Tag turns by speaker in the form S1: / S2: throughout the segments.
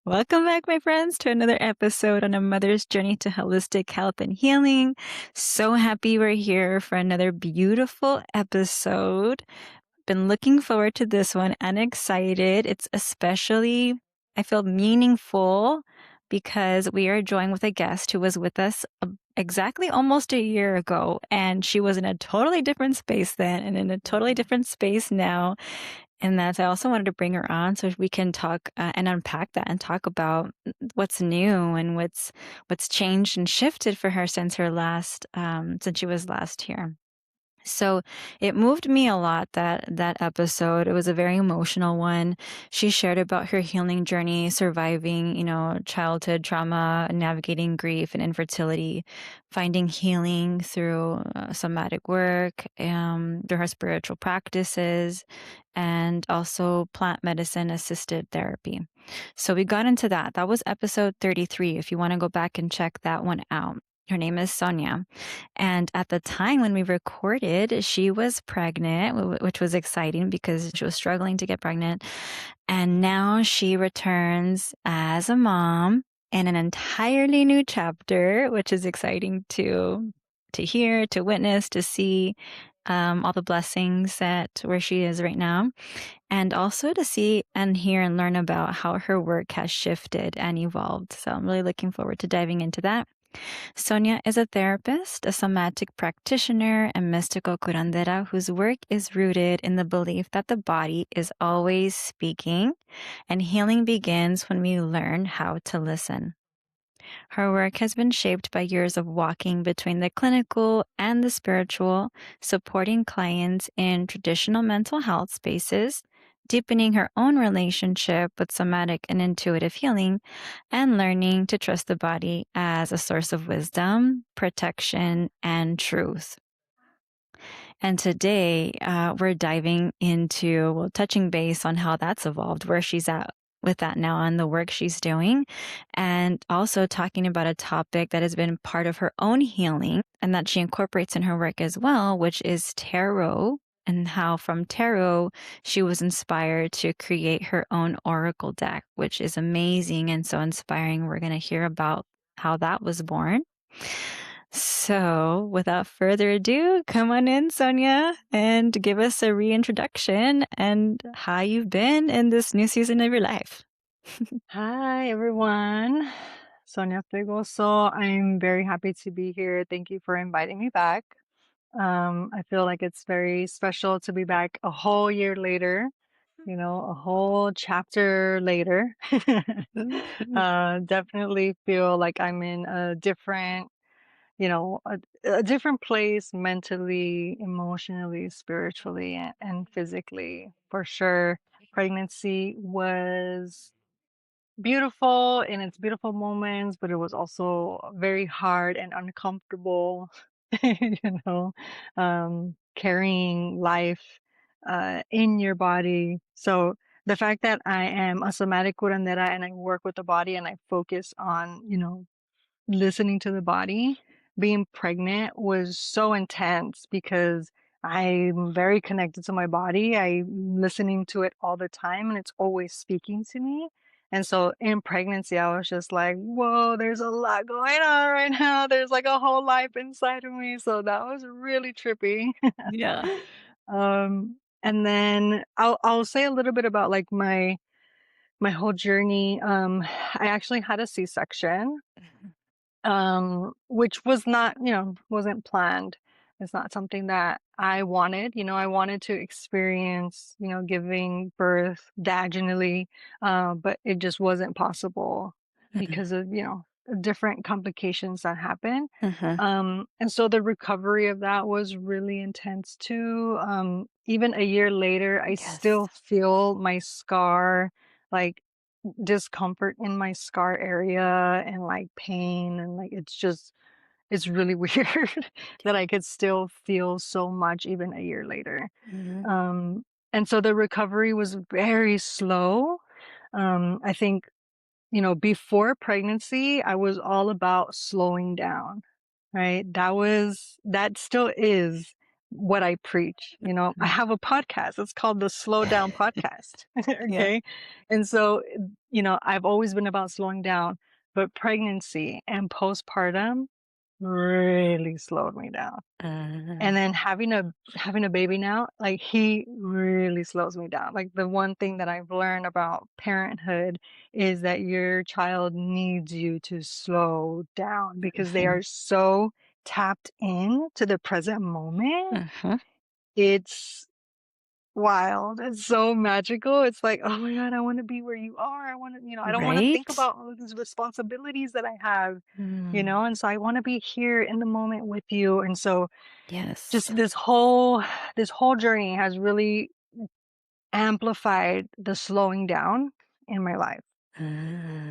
S1: Welcome back, my friends, to another episode on a mother's journey to holistic health and healing. So happy we're here for another beautiful episode. Been looking forward to this one and excited. It's especially, I feel, meaningful because we are joined with a guest who was with us exactly almost a year ago, and she was in a totally different space then and in a totally different space now. And that's, I also wanted to bring her on so we can talk and unpack that and talk about what's new and what's changed and shifted for her since since she was last here. So it moved me a lot, that episode. It was a very emotional one. She shared about her healing journey, surviving, childhood trauma, navigating grief and infertility, finding healing through somatic work, through her spiritual practices, and also plant medicine assisted therapy. So we got into that. That was episode 33. If you want to go back and check that one out. Her name is Sonia. And at the time when we recorded, she was pregnant, which was exciting because she was struggling to get pregnant. And now she returns as a mom in an entirely new chapter, which is exciting to hear, to witness, to see all the blessings that where she is right now, and also to see and hear and learn about how her work has shifted and evolved. So I'm really looking forward to diving into that. Sonia is a therapist, a somatic practitioner, and mystical curandera whose work is rooted in the belief that the body is always speaking, and healing begins when we learn how to listen. Her work has been shaped by years of walking between the clinical and the spiritual, supporting clients in traditional mental health spaces, deepening her own relationship with somatic and intuitive healing, and learning to trust the body as a source of wisdom, protection, and truth. And today, we're diving into, well, touching base on how that's evolved, where she's at with that now and the work she's doing, and also talking about a topic that has been part of her own healing and that she incorporates in her work as well, which is tarot, and how from tarot she was inspired to create her own oracle deck, which is amazing and so inspiring. We're going to hear about how that was born. So, without further ado, come on in, Sonia, and give us a reintroduction and how you've been in this new season of your life.
S2: Hi, everyone. Sonia Fregoso. I'm very happy to be here. Thank you for inviting me back. I feel like it's very special to be back a whole year later, a whole chapter later. Definitely feel like I'm in a different, a different place mentally, emotionally, spiritually, and physically, for sure. Pregnancy was beautiful in its beautiful moments, but it was also very hard and uncomfortable, you know, carrying life in your body. So the fact that I am a somatic curandera and I work with the body and I focus on, listening to the body, being pregnant was so intense because I'm very connected to my body. I'm listening to it all the time and it's always speaking to me. And so in pregnancy, I was just like, whoa, there's a lot going on right now. There's like a whole life inside of me. So that was really trippy.
S1: Yeah.
S2: And then I'll say a little bit about like my whole journey. I actually had a C-section, which was not, wasn't planned. It's not something that I wanted. I wanted to experience, giving birth vaginally, but it just wasn't possible because of, different complications that happen.
S1: Uh-huh.
S2: And so the recovery of that was really intense too. Even a year later, I
S1: Yes.
S2: still feel my scar, like discomfort in my scar area and like pain and like it's really weird that I could still feel so much even a year later.
S1: Mhm.
S2: And so the recovery was very slow. I think, before pregnancy, I was all about slowing down, right? That still is what I preach. You know, I
S1: Mm.
S2: have a podcast. It's called the Slow Down Podcast.
S1: Yeah.
S2: Okay. And so, you know, I've always been about slowing down, but pregnancy and postpartum really slowed me down. And
S1: Uh,
S2: then having a baby now, like he really slows me down. Like the one thing that I've learned about parenthood is that your child needs you to slow down because they
S1: mhm,
S2: are so tapped in to the present moment.
S1: uh-huh.
S2: It's wild. It's so magical. It's like, oh my God, I want to be where you are. I want to, I don't want to think
S1: Right?
S2: about all these responsibilities that I have,
S1: Mm,
S2: and so I want to be here in the moment with you. And so
S1: yes.
S2: just this whole journey has really amplified the slowing down in my life.
S1: Uh,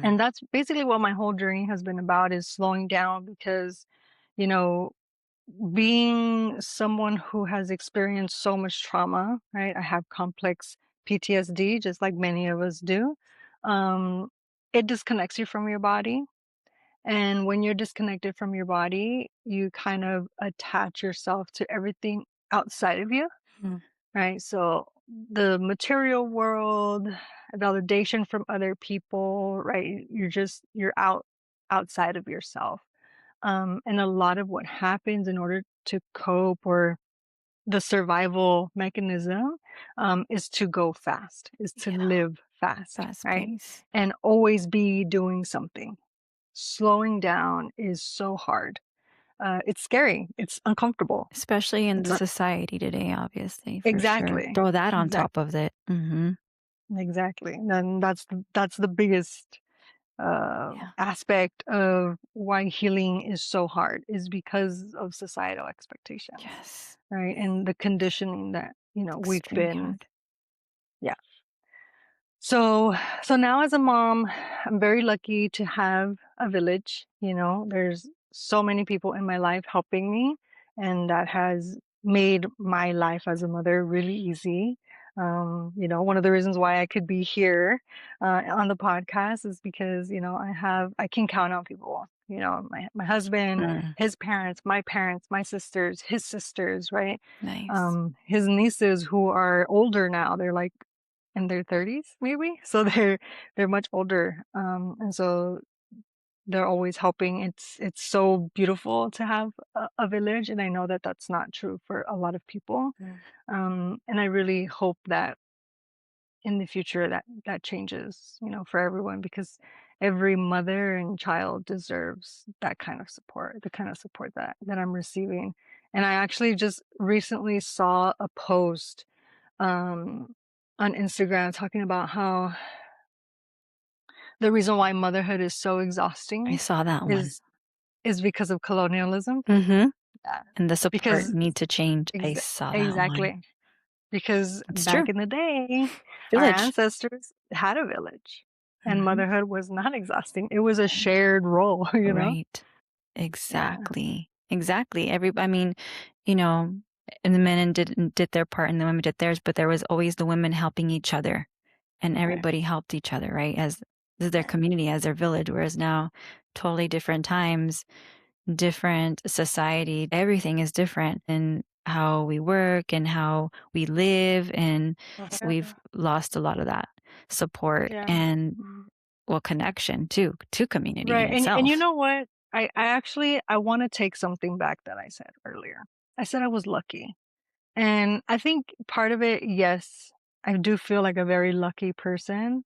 S2: And that's basically what my whole journey has been about, is slowing down because, you know, being someone who has experienced so much trauma, right? I have complex PTSD, just like many of us do. Um, it disconnects you from your body. And when you're disconnected from your body, you kind of attach yourself to everything outside of you,
S1: mm,
S2: right? So the material world, validation from other people, right? You're outside of yourself. And a lot of what happens in order to cope, or the survival mechanism, is to go fast, is to
S1: yeah,
S2: live fast,
S1: fast
S2: right?
S1: pace,
S2: And always be doing something. Slowing down is so hard. It's scary. It's uncomfortable.
S1: especially in
S2: It's
S1: the society today, obviously, for sure.
S2: exactly,
S1: Throw that on top
S2: exactly,
S1: of it. Mhm.
S2: exactly. And that's the biggest
S1: Yeah.
S2: aspect of why healing is so hard, is because of societal expectations,
S1: Yes.
S2: right? And the conditioning that
S1: It's
S2: we've
S1: extremely
S2: been,
S1: hard.
S2: yeah. So now as a mom, I'm very lucky to have a village. There's so many people in my life helping me, and that has made my life as a mother really easy. One of the reasons why I could be here on the podcast is because, I can count on people. My husband,
S1: Mm,
S2: his parents, my sisters, his sisters, right?
S1: nice.
S2: His nieces who are older now. They're like in their 30s maybe, so they're much older, and so they're always helping. It's so beautiful to have a village, and I know that that's not true for a lot of people,
S1: Mm,
S2: and I really hope that in the future that changes, for everyone, because every mother and child deserves that kind of support, the kind of support that I'm receiving. And I actually just recently saw a post um, on Instagram talking about how the reason why motherhood is so
S1: I
S2: exhausting
S1: saw that one.
S2: is because of colonialism.
S1: Mhm.
S2: Yeah.
S1: And the support
S2: Because
S1: need to change. I
S2: exa
S1: saw that one.
S2: exactly. Because
S1: It's true.
S2: back in the day, our
S1: Village.
S2: ancestors had a village, and
S1: Mhm.
S2: motherhood was not exhausting. It was a shared role, you know?
S1: Right.
S2: Yeah.
S1: Exactly. Exactly. I mean, you know, and the men did their part and the women did theirs, but there was always the women helping each other and
S2: Right.
S1: everybody helped each other, right? As their
S2: Right.
S1: community, as their village, whereas now totally different times, different society, everything is different in how we work and how we live and we've
S2: Yeah.
S1: lost a lot of that support
S2: Yeah.
S1: and well connection too to community
S2: Right.
S1: in
S2: And you
S1: itself.
S2: know what? I want to take something back that I said earlier. I said I was lucky. And I think part of it, yes, I do feel like a very lucky person,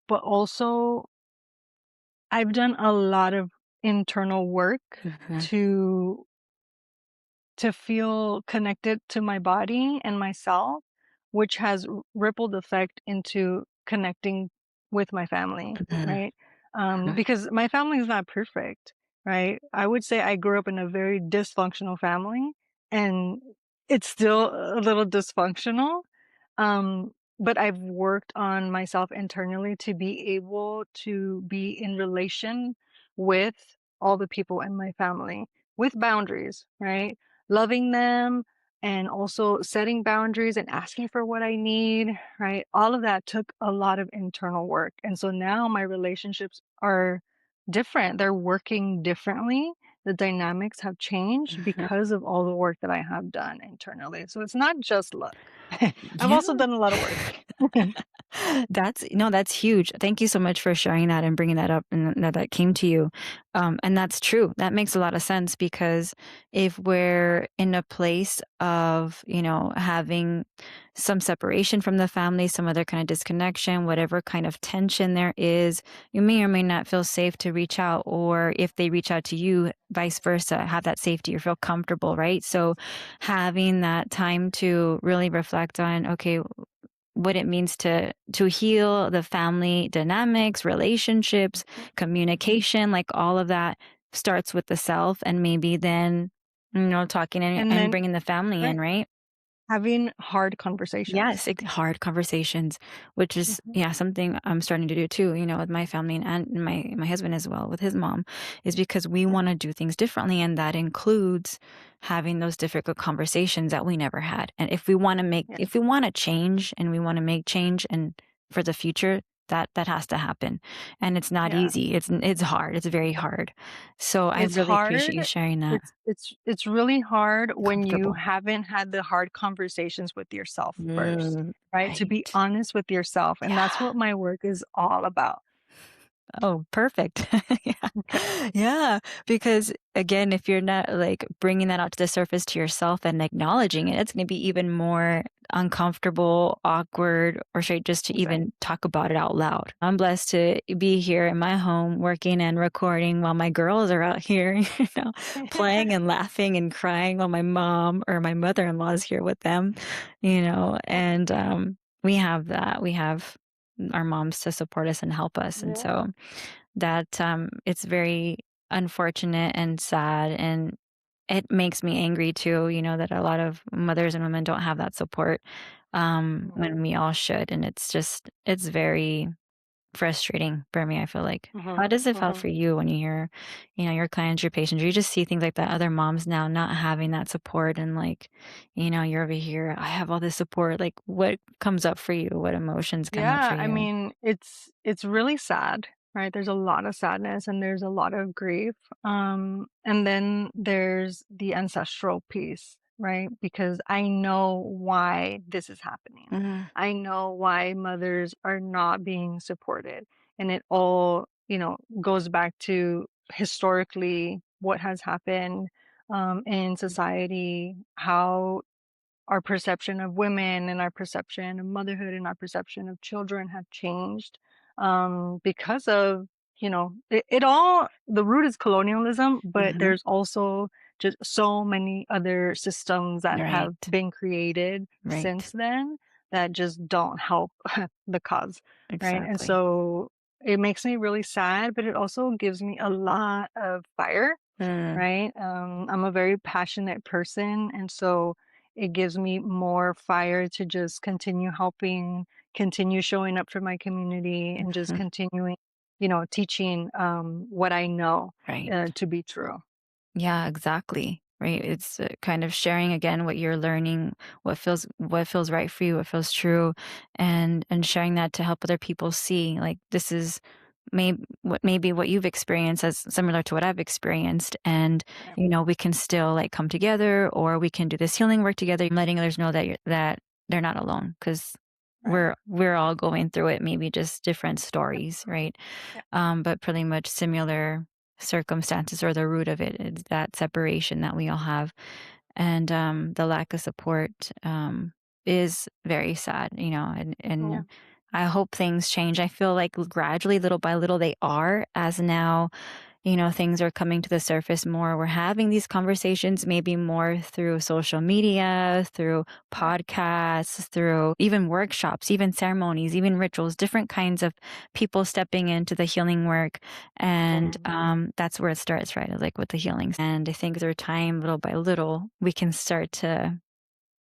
S2: but also I've done a lot of internal work
S1: Mhm.
S2: to feel connected to my body and myself, which has rippled effect into connecting with my family,
S1: Mhm.
S2: right? Because my family is not perfect, right? I would say I grew up in a very dysfunctional family, and it's still a little dysfunctional. But I've worked on myself internally to be able to be in relation with all the people in my family with boundaries, right? Loving them, and also setting boundaries and asking for what I need, right? All of that took a lot of internal work. And so now my relationships are different. They're working differently the dynamics have changed
S1: Mhm.
S2: because of all the work that I have done internally. So it's not just luck. I've
S1: Yeah.
S2: also done a lot of work.
S1: That's no, that's huge. Thank you so much for sharing that and bringing that up and that came to you. And that's true. That makes a lot of sense because if we're in a place of, having some separation from the family, some other kind of disconnection, whatever kind of tension there is, you may or may not feel safe to reach out. Or if they reach out to you, vice versa, have that safety or feel comfortable, right? So having that time to really reflect on, okay, what it means to heal the family dynamics, relationships,
S2: Mhm.
S1: communication, like all of that starts with the self and maybe then, talking
S2: And
S1: and
S2: then,
S1: bringing the family in,
S2: right,
S1: right?
S2: having hard conversations.
S1: Yes, hard conversations, which is
S2: Mhm.
S1: yeah something I'm starting to do too. With my family and my husband as well with his mom, is because we
S2: Yeah.
S1: want to do things differently, and that includes having those difficult conversations that we never had. And
S2: Yeah.
S1: if we want to change, and we want to make change, and for the future, that has to happen, and it's not
S2: Yeah.
S1: easy. It's hard. It's very hard. So I
S2: It's
S1: really
S2: hard.
S1: appreciate you sharing that.
S2: It's really hard when you
S1: Comfortable.
S2: haven't had the hard conversations with yourself first,
S1: Mm,
S2: right? To be
S1: right.
S2: honest with yourself, and that's
S1: Yeah.
S2: what my work is all about.
S1: Oh, perfect. Yeah.
S2: Okay.
S1: Yeah, because again, if you're not, like, bringing that out to the surface to yourself and acknowledging it, it's gonna be even more uncomfortable, awkward, or straight just to
S2: Exactly.
S1: even talk about it out loud. I'm blessed to be here in my home working and recording while my girls are out here, playing and laughing and crying while my mom or my mother-in-law is here with them, and, we have that. We have our moms to support us and help us, and
S2: Yeah.
S1: so that, it's very unfortunate and sad, and it makes me angry too, that a lot of mothers and women don't have that support,
S2: Mhm.
S1: when we all should, and it's very frustrating for me, I feel like.
S2: Mhm.
S1: How does it feel
S2: Mhm.
S1: for you when you hear, your clients, your patients, or you just see things like that, other moms now not having that support and, like, you're over here, "I have all this support," like, what comes up for you? What emotions come up for
S2: Yeah, I
S1: you?
S2: mean, it's really sad, right? There's a lot of sadness and there's a lot of grief. And then there's the ancestral piece, right? Because I know why this is happening.
S1: Mhm,
S2: I know why mothers are not being supported. And it all, goes back to historically what has happened in society, how our perception of women and our perception of motherhood and our perception of children have changed because of it all. The root is colonialism, but
S1: mhm,
S2: there's also just so many other systems that have
S1: right,
S2: been created
S1: right.
S2: since then that just don't help the cause, right? And
S1: Exactly.
S2: so it makes me really sad, but it also gives me a lot of fire,
S1: Mm,
S2: right? I'm a very passionate person, and so it gives me more fire to just continue helping, continue showing up for my community, and just
S1: mhm,
S2: continuing, teaching what I know
S1: right.
S2: to be true.
S1: Yeah, exactly. Right. It's kind of sharing again what you're learning, what feels right for you, what feels true, and sharing that to help other people see like this is maybe what you've experienced as similar to what I've experienced, and
S2: Right.
S1: we can still like come together, or we can do this healing work together, letting others know that they're not alone because
S2: Right.
S1: we're all going through it, maybe just different
S2: Yep.
S1: stories, right?
S2: Yep.
S1: But pretty much similar circumstances, or the root of it is that separation that we all have, and the lack of support is very sad,
S2: Yeah.
S1: and I hope things change. I feel like gradually, little by little, they are, as now things are coming to the surface more. We're having these conversations maybe more through social media, through
S2: Right.
S1: podcasts, through even workshops, even ceremonies, even rituals, different kinds of people stepping into the healing work. And
S2: Mhm.
S1: that's where it starts, right? Like with the healings. And I think through time, little by little, we can start to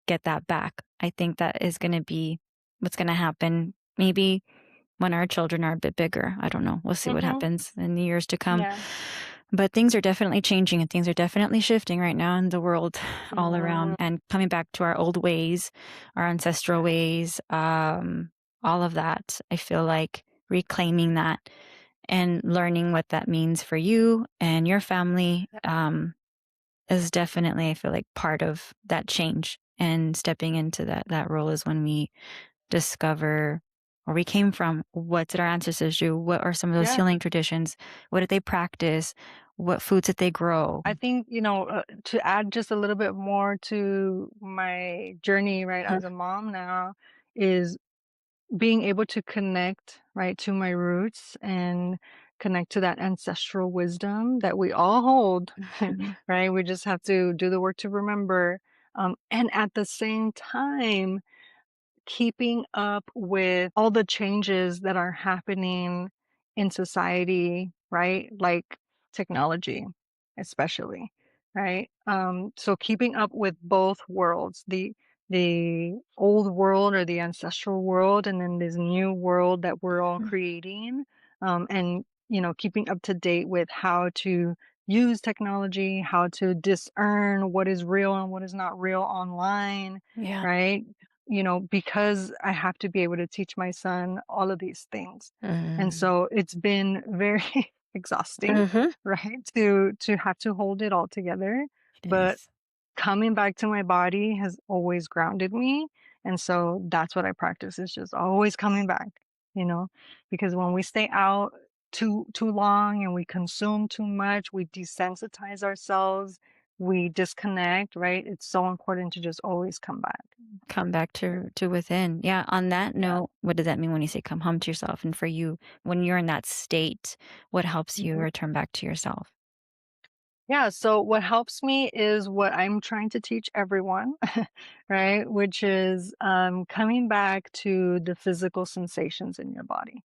S1: get that back. I think that is going to be what's going to happen. Maybe when our children are a bit bigger. I don't know. We'll see what
S2: Mhm.
S1: happens in the years to come.
S2: Yeah.
S1: But things are definitely changing, and things are definitely shifting right now in the world all
S2: Mhm.
S1: around, and coming back to our old ways, our ancestral
S2: Right.
S1: ways, all of that. I feel like reclaiming that and learning what that means for you and your family, is definitely, I feel like, part of that change. And stepping into that role is when we discover where we came from. What did our ancestors do? What are some of those
S2: Yeah.
S1: healing traditions? What did they practice? What foods did they grow?
S2: I think, to add just a little bit more to my journey, right,
S1: Uh,
S2: as a mom now, is being able to connect, right, to my roots and connect to that ancestral wisdom that we all hold,
S1: mhm.
S2: right? We just have to do the work to remember. And at the same time, keeping up with all the changes that are happening in society, right? Like technology, especially, right? So keeping up with both worlds, the old world or the ancestral world, and then this new world that we're all creating, and keeping up to date with how to use technology, how to discern what is real and what is not real online,
S1: Yeah.
S2: right? Because I have to be able to teach my son all of these things. And
S1: Mm.
S2: so it's been very exhausting,
S1: Mhm.
S2: right? To have to hold it all together.
S1: It
S2: But
S1: is.
S2: coming back to my body has always grounded me. And so that's what I practice, is just always coming back, you know, because when we stay out too long and we consume too much, we desensitize ourselves, we disconnect, right? It's so important to just always come back.
S1: Come back to within. Yeah, on that
S2: Yeah.
S1: note, what does that mean when you say come home to yourself? And for you, when you're in that state, what helps you
S2: Mhm.
S1: return back to yourself?
S2: Yeah, so what helps me is what I'm trying to teach everyone, right? Which is coming back to the physical sensations in your body.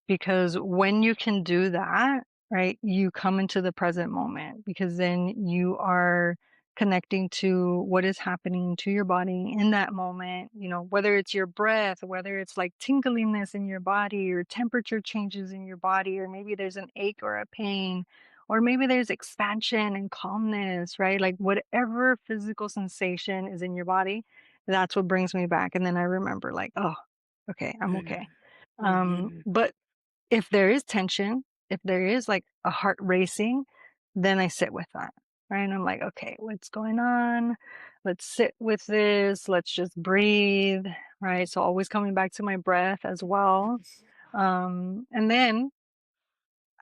S2: Because when you can do that, right, you come into the present moment, because then you are connecting to what is happening to your body in that moment, whether it's your breath, whether it's like tingliness in your body or temperature changes in your body, or maybe there's an ache or a pain, or maybe there's expansion and calmness, right? Like whatever physical sensation is in your body, that's what brings me back. And then I remember, like, oh, okay, I'm okay.
S1: Mm. Mhm.
S2: But if there is tension, if there is like a heart racing, then I sit with that, right? And I'm like, okay, what's going on? Let's sit with this. Let's just breathe, right? So always coming back to my breath as well. And then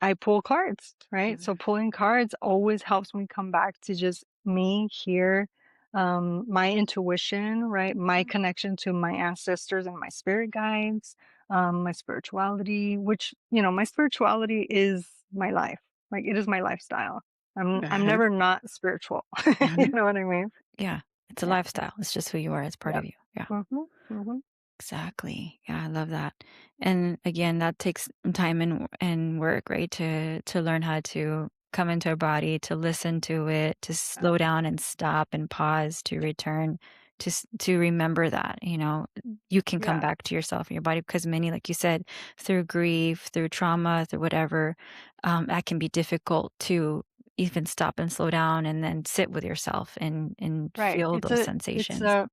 S2: I pull cards, right? So pulling cards always helps me come back to just me here, my intuition, right? My connection to my ancestors and my spirit guides, my spirituality, which, my spirituality is my life. Like it is my lifestyle. I'm
S1: Uh-huh.
S2: never not spiritual. You
S1: Mhm.
S2: know what I mean?
S1: Yeah, it's a
S2: Yeah.
S1: lifestyle. It's just who you are. It's part
S2: Yeah.
S1: of you. Yeah.
S2: Mhm. Mhm.
S1: Exactly. Yeah, I love that. And again, that takes time and work, right? To learn how to come into our body, to listen to it, to
S2: Yeah.
S1: slow down and stop and pause, to return, to remember that, you can come
S2: Yeah.
S1: back to yourself and your body because many, like you said, through grief, through trauma, through whatever, that can be difficult to even stop and slow down and then sit with yourself and
S2: Right.
S1: feel
S2: It's
S1: those
S2: a it's
S1: sensations.
S2: a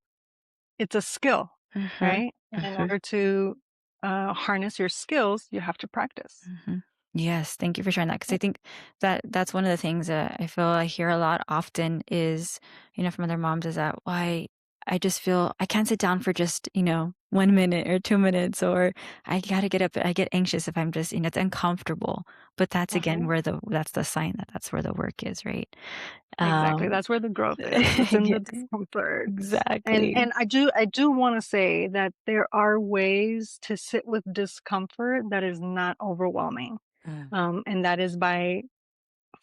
S2: it's a skill,
S1: Hmm.
S2: right? And in order to harness your skills, you have to practice.
S1: Mhm. Yes, thank you for sharing that because I think that that's one of the things that I feel I hear a lot often is, from other moms is that why I just feel I can't sit down for just, 1 minute or 2 minutes or I gotta get up. I get anxious if I'm just, it's uncomfortable. But that's again
S2: Mhm.
S1: where that's the sign that that's where the work is, right?
S2: Exactly.
S1: Um,
S2: That's where the growth is. It's in the
S1: yes,
S2: discomfort. And
S1: exactly.
S2: and I do want to say that there are ways to sit with discomfort that is not overwhelming.
S1: Mm.
S2: And that is by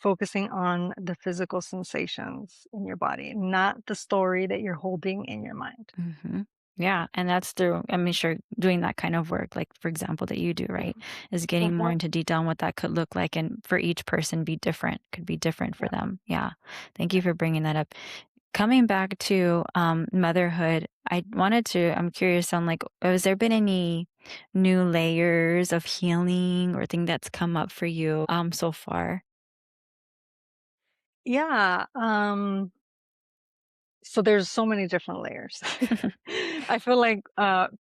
S2: focusing on the physical sensations in your body, not the story that you're holding in your mind.
S1: Mhm. Yeah, and that's through I mean, sure, doing that kind of work, like, for example, that you do, right, is getting more
S2: Mhm.
S1: into detail on what that could look like, and for each person be different, could be different for
S2: Yeah.
S1: them. Yeah. Thank you for bringing that up. Coming back to, motherhood, I'm curious on, like, has there been any new layers of healing or thing that's come up for you, so far?
S2: Yeah. So there's so many different layers. I feel like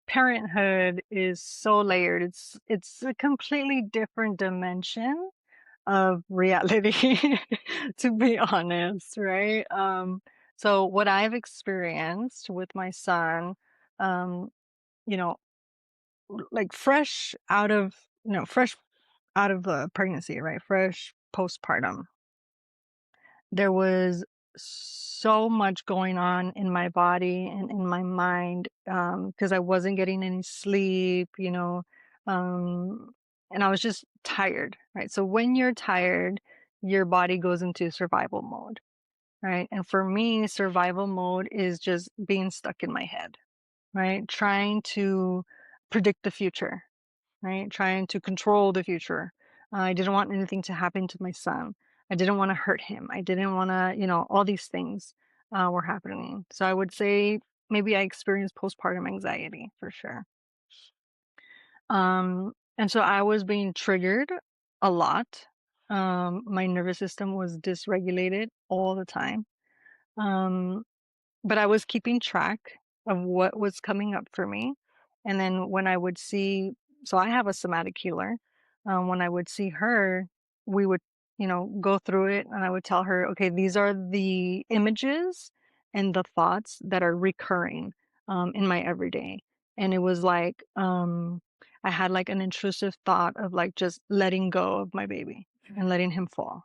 S2: parenthood is so layered. It's a completely different dimension of reality, to be honest, right? So what I've experienced with my son, um, you know, like fresh out of pregnancy, right? Fresh postpartum. There was so much going on in my body and in my mind, because I wasn't getting any sleep, um, and I was just tired, right? So when you're tired, your body goes into survival mode, right? And for me, survival mode is just being stuck in my head, right? Trying to predict the future, right? Trying to control the future. I didn't want anything to happen to my son. I didn't want to hurt him. I didn't want to, all these things were happening. So I would say maybe I experienced postpartum anxiety for sure. And so I was being triggered a lot. My nervous system was dysregulated all the time. Um, but I was keeping track of what was coming up for me. And then when I would see, so I have a somatic healer. When I would see her, we would, go through it and I would tell her, okay, these are the images and the thoughts that are recurring in my everyday. And it was like, I had like an intrusive thought of like just letting go of my baby and letting him fall.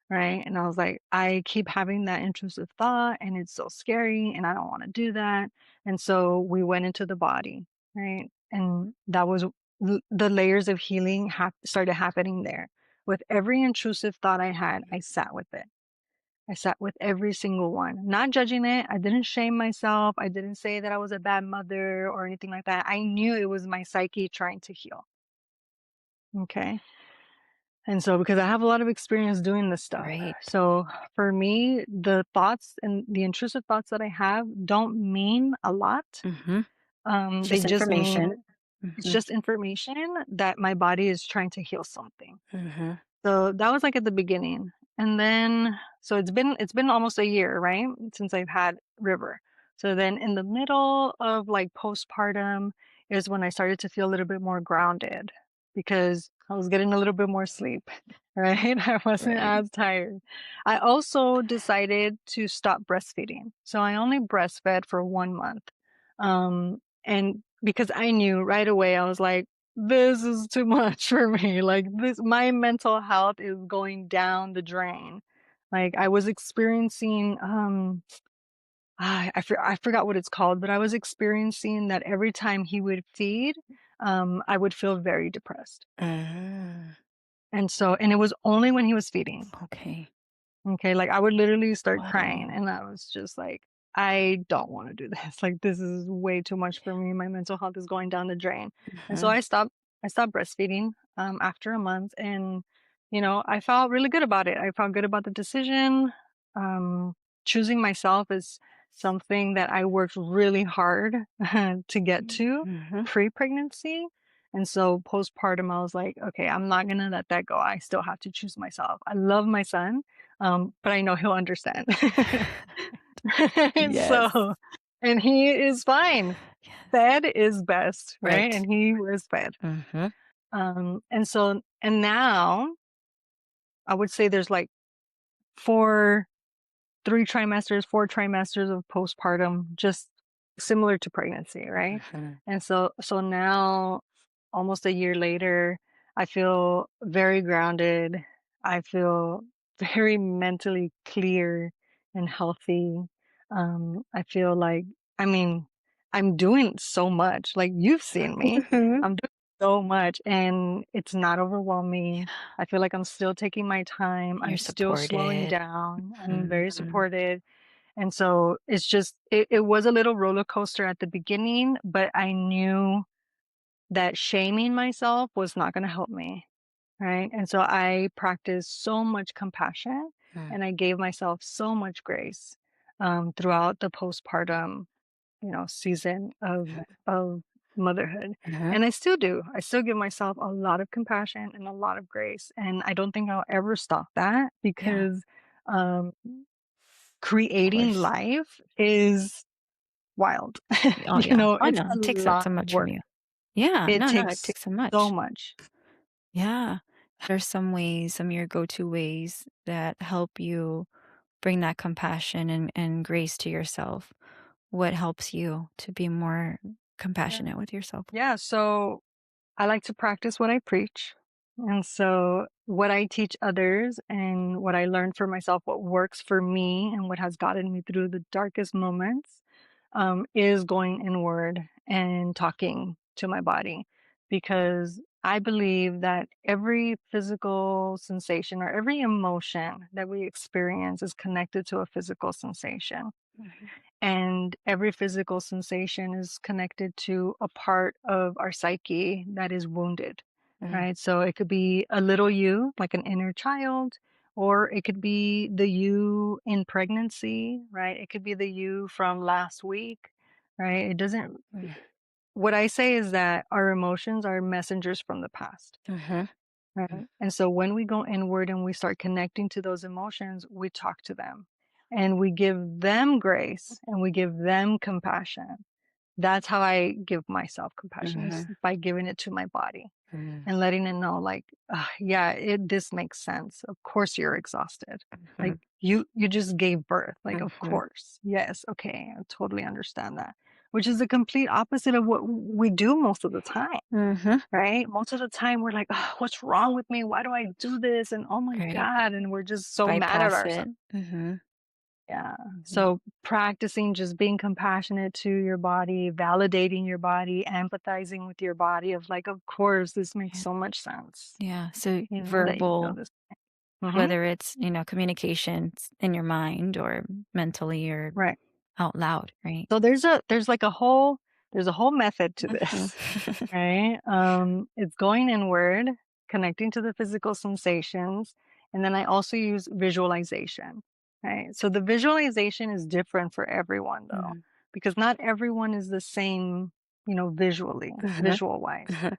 S2: Right. And I was like, I keep having that intrusive thought and it's so scary and I don't want to do that. And so we went into the body. Right. And that was the layers of healing started happening there. With every intrusive thought I had, I sat with it. I sat with every single one, not judging it. I didn't shame myself. I didn't say that I was a bad mother or anything like that. I knew it was my psyche trying to heal. Okay. And so because I have a lot of experience doing this stuff.
S1: Right.
S2: So for me, the thoughts and the intrusive thoughts that I have don't mean a lot.
S1: Mhm. It's
S2: They
S1: just
S2: just
S1: information.
S2: mean it's
S1: Mhm.
S2: just information that my body is trying to heal something.
S1: Mhm.
S2: So that was like at the beginning. And then so it's been almost a year, right? Since I've had River. So then in the middle of like postpartum is when I started to feel a little bit more grounded because I was getting a little bit more sleep, right? I wasn't
S1: Right.
S2: as tired. I also decided to stop breastfeeding. So I only breastfed for 1 month. And because I knew right away, I was like, this is too much for me. Like my mental health is going down the drain. Like I was experiencing, I forgot what it's called, but I was experiencing that every time he would feed, I would feel very depressed.
S1: Ah,
S2: And it was only when he was feeding.
S1: okay.
S2: Okay, like, I would literally start crying,
S1: Wow.
S2: and I was just like, "I don't wanna do this, like, this is way too much for me, my mental health is going down the drain." And so
S1: Mhm.
S2: I stopped breastfeeding, after a month, and, I felt really good about it. I felt good about the decision. Choosing myself is something that I worked really hard to get to
S1: Mhm.
S2: pre-pregnancy, and so postpartum, I was like, "Okay, I'm not gonna let that go, I still have to choose myself." I love my son, but I know he'll understand. And
S1: Yes.
S2: so and he is fine.
S1: Yes.
S2: Fed is best, right?
S1: Right.
S2: And he was fed.
S1: Mhm.
S2: And now I would say there's like 4 3 trimesters, 4 trimesters of postpartum, just similar to pregnancy, right?
S1: Mhm.
S2: And so now, almost a year later, I feel very grounded. I feel very mentally clear and healthy. I feel like, I mean, I'm doing so much. Like you've seen me.
S1: Mhm.
S2: I'm doing so much and it's not overwhelming. I feel like I'm still taking my time.
S1: You're
S2: I'm still slowing
S1: supported.
S2: down. I'm very
S1: Mhm.
S2: supported. And so it's just, it was a little roller coaster at the beginning, but I knew that shaming myself was not going to help me. Right. And so I practiced so much compassion
S1: Mm.
S2: and I gave myself so much grace throughout the postpartum season of motherhood.
S1: Mhm.
S2: And I still do. I still give myself a lot of compassion and a lot of grace. And I don't think I'll ever stop that
S1: Yeah.
S2: because um
S1: Of
S2: creating
S1: course.
S2: life is wild.
S1: Oh, yeah. Oh,
S2: It's
S1: no,
S2: a
S1: it takes so
S2: lot of
S1: much from
S2: work.
S1: you. Yeah.
S2: It
S1: No, it
S2: takes
S1: takes so
S2: so
S1: much.
S2: much.
S1: Yeah. There's some ways, some of your go-to ways that help you bring that compassion and grace to yourself. What helps you to be more
S2: Yeah.
S1: compassionate with yourself?
S2: Yeah, so I like to practice what I preach. And so, what I teach others and what I learned for myself, what works for me and what has gotten me through the darkest moments, is going inward and talking to my body. Because I believe that every physical sensation or every emotion that we experience is connected to a physical sensation.
S1: Mhm,
S2: And every physical sensation is connected to a part of our psyche that is wounded,
S1: mhm,
S2: right? So it could be a little you, like an inner child, or it could be the you in pregnancy, right? It could be the you from last week, right? It doesn't,
S1: mhm,
S2: what I say is that our emotions are messengers from the past.
S1: mhm,
S2: Right. And so when we go inward and we start connecting to those emotions, we talk to them and we give them grace and we give them compassion. That's how I give myself compassion is
S1: mhm,
S2: by giving it to my body
S1: mhm,
S2: and letting it know like, yeah, this makes sense. Of course you're exhausted. Like
S1: mhm,
S2: you just gave birth. Like, of
S1: mhm,
S2: course. Yes. Okay. I totally understand that, which is the complete opposite of what we do most of the time.
S1: mhm.
S2: Right? Most of the time we're like, "Oh, what's wrong with me? Why do I do this?" And, "Oh my
S1: Right.
S2: god," and we're just so mad at
S1: Bypass it.
S2: ourselves.
S1: Mhm,
S2: Yeah.
S1: mhm.
S2: So practicing just being compassionate to your body, validating your body, empathizing with your body of like, "Of course, this makes
S1: Yeah.
S2: so much sense."
S1: Yeah. So
S2: You know, that you feel
S1: verbal,
S2: this. Mhm.
S1: whether it's, communications in your mind or mentally or
S2: Right.
S1: out loud, right?
S2: So there's a whole method to
S1: Mhm.
S2: this. Right? It's going inward, connecting to the physical sensations, and then I also use visualization. Right? So the visualization is different for everyone though,
S1: Mhm.
S2: because not everyone is the same, visually,
S1: Uh-huh.
S2: visual wise.
S1: Uh-huh.